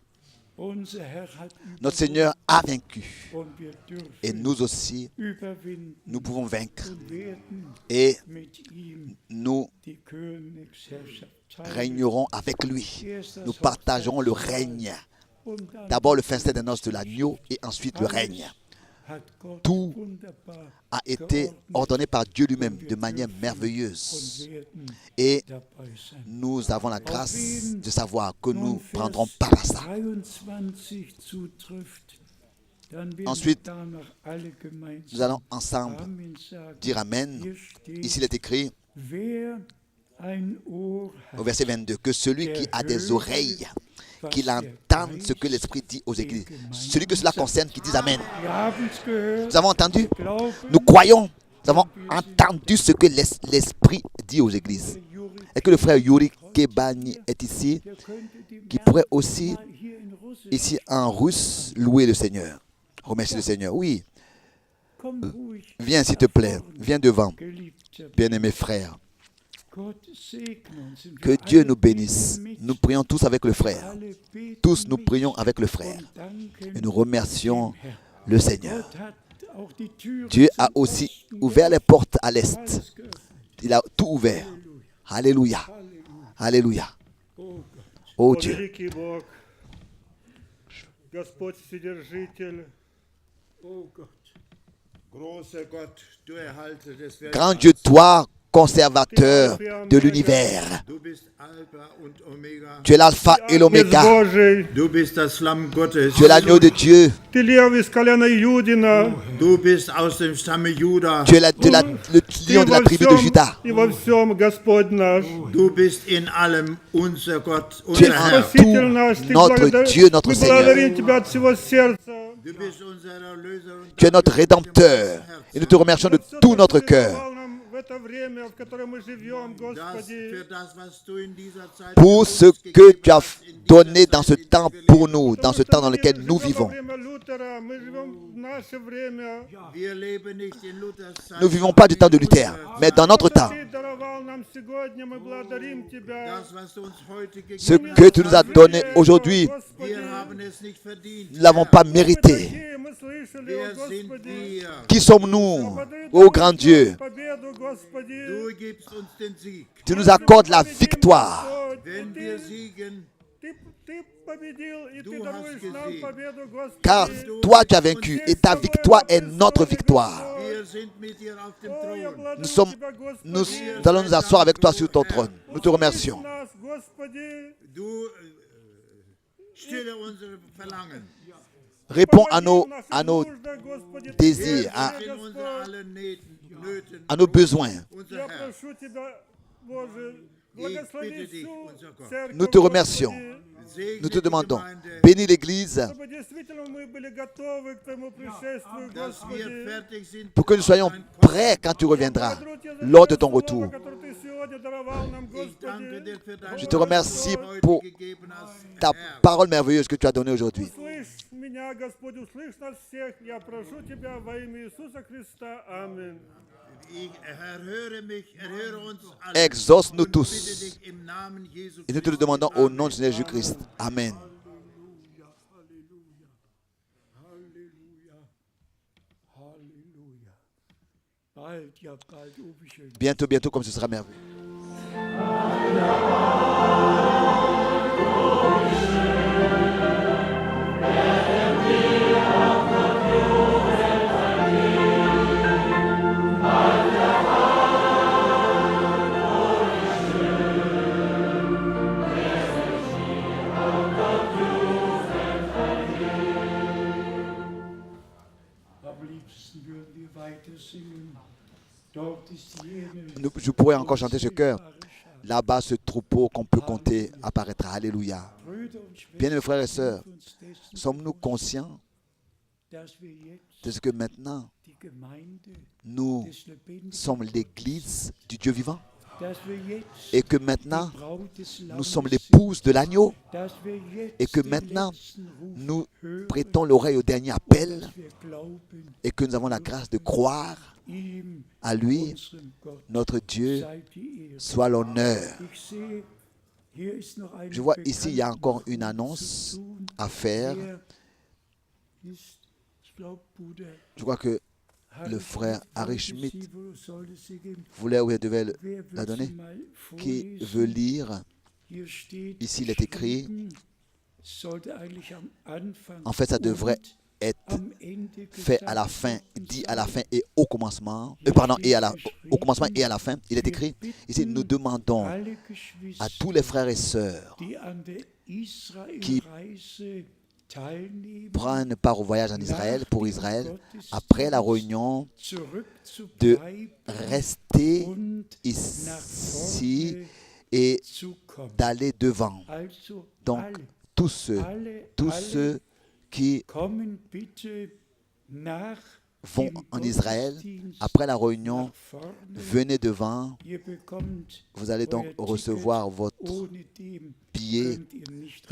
Notre Seigneur a vaincu. Et nous aussi, nous pouvons vaincre. Et nous régnerons avec lui. Nous partagerons le règne. D'abord le festin des noces de l'agneau et ensuite le règne. Tout a été ordonné par Dieu lui-même de manière merveilleuse. Et nous avons la grâce de savoir que nous prendrons part à ça. Ensuite, nous allons ensemble dire Amen. Ici, il est écrit au verset 22 que celui qui a des oreilles, qu'il entende ce que l'Esprit dit aux églises. Celui que cela concerne, qui dise Amen. Nous avons entendu, nous croyons, nous avons entendu ce que l'Esprit dit aux églises. Et que le frère Yuri Kebani est ici, qui pourrait aussi, ici en russe, louer le Seigneur. Remercier le Seigneur. Oui. Viens s'il te plaît, viens devant, bien-aimé frère. Que Dieu nous bénisse. Nous prions tous avec le frère. Tous nous prions avec le frère. Et nous remercions le Seigneur. Dieu a aussi ouvert les portes à l'est. Il a tout ouvert. Alléluia. Alléluia. Oh Dieu. Grand Dieu, toi, conservateur de l'univers. Tu es l'alpha et l'oméga. Tu es l'agneau de Dieu. Tu es le lion de la tribu de Juda. Tu es en tout notre Dieu, notre Seigneur. Tu es notre Rédempteur. Et nous te remercions de tout notre cœur pour ce que tu as donné dans ce temps pour nous, dans ce temps dans lequel nous vivons. Nous ne vivons pas du temps de Luther, mais dans notre temps. Ce que tu nous as donné aujourd'hui, nous ne l'avons pas mérité. Qui sommes-nous, ô grand Dieu? Tu nous accordes la victoire. Car toi tu as vaincu et ta victoire est notre victoire. Nous allons nous asseoir avec toi sur ton trône. Nous te remercions. Réponds à nos désirs, à nos besoins. Nous te remercions. Nous te demandons, bénis l'Église pour que nous soyons prêts quand tu reviendras, lors de ton retour. Je te remercie pour ta parole merveilleuse que tu as donnée aujourd'hui. Exauce-nous tous. Et nous te le demandons au nom de Jésus-Christ. Amen. Bientôt, bientôt, comme ce sera merveilleux. Je pourrais encore chanter ce chœur. Là-bas, ce troupeau qu'on peut compter apparaîtra. Alléluia. Bien-aimés frères et sœurs, sommes-nous conscients de ce que maintenant, nous sommes l'Église du Dieu vivant? et que maintenant nous sommes l'épouse de l'agneau et que maintenant nous prêtons l'oreille au dernier appel et que nous avons la grâce de croire à lui, notre Dieu, soit l'honneur. Je vois ici, il y a encore une annonce à faire. Je crois que le frère Harry Schmidt voulait ou devait la donner. Qui veut lire? Ici, il est écrit. En fait, ça devrait être fait à la fin, dit à la fin et au commencement. Au commencement et à la fin. Il est écrit. Ici, nous demandons à tous les frères et sœurs qui prennent part au voyage en Israël, pour Israël, après la réunion, de rester ici et d'aller devant. Donc, tous ceux qui vont en Israël, après la réunion, venez devant. Vous allez donc recevoir votre billet,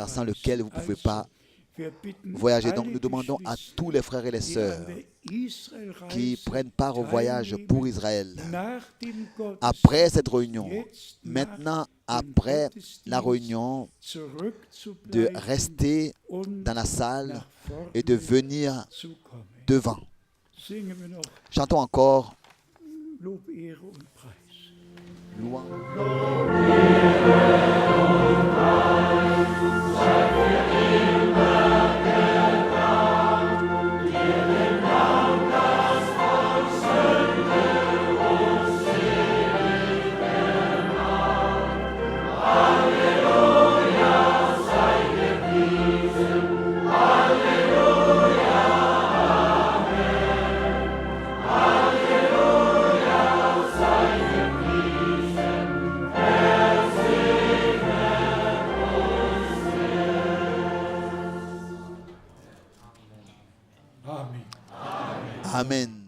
sans lequel vous ne pouvez pas voyager. Donc nous demandons à tous les frères et les sœurs qui prennent part au voyage pour Israël, après cette réunion, maintenant après la réunion, de rester dans la salle et de venir devant. Chantons encore. Louange. Amen.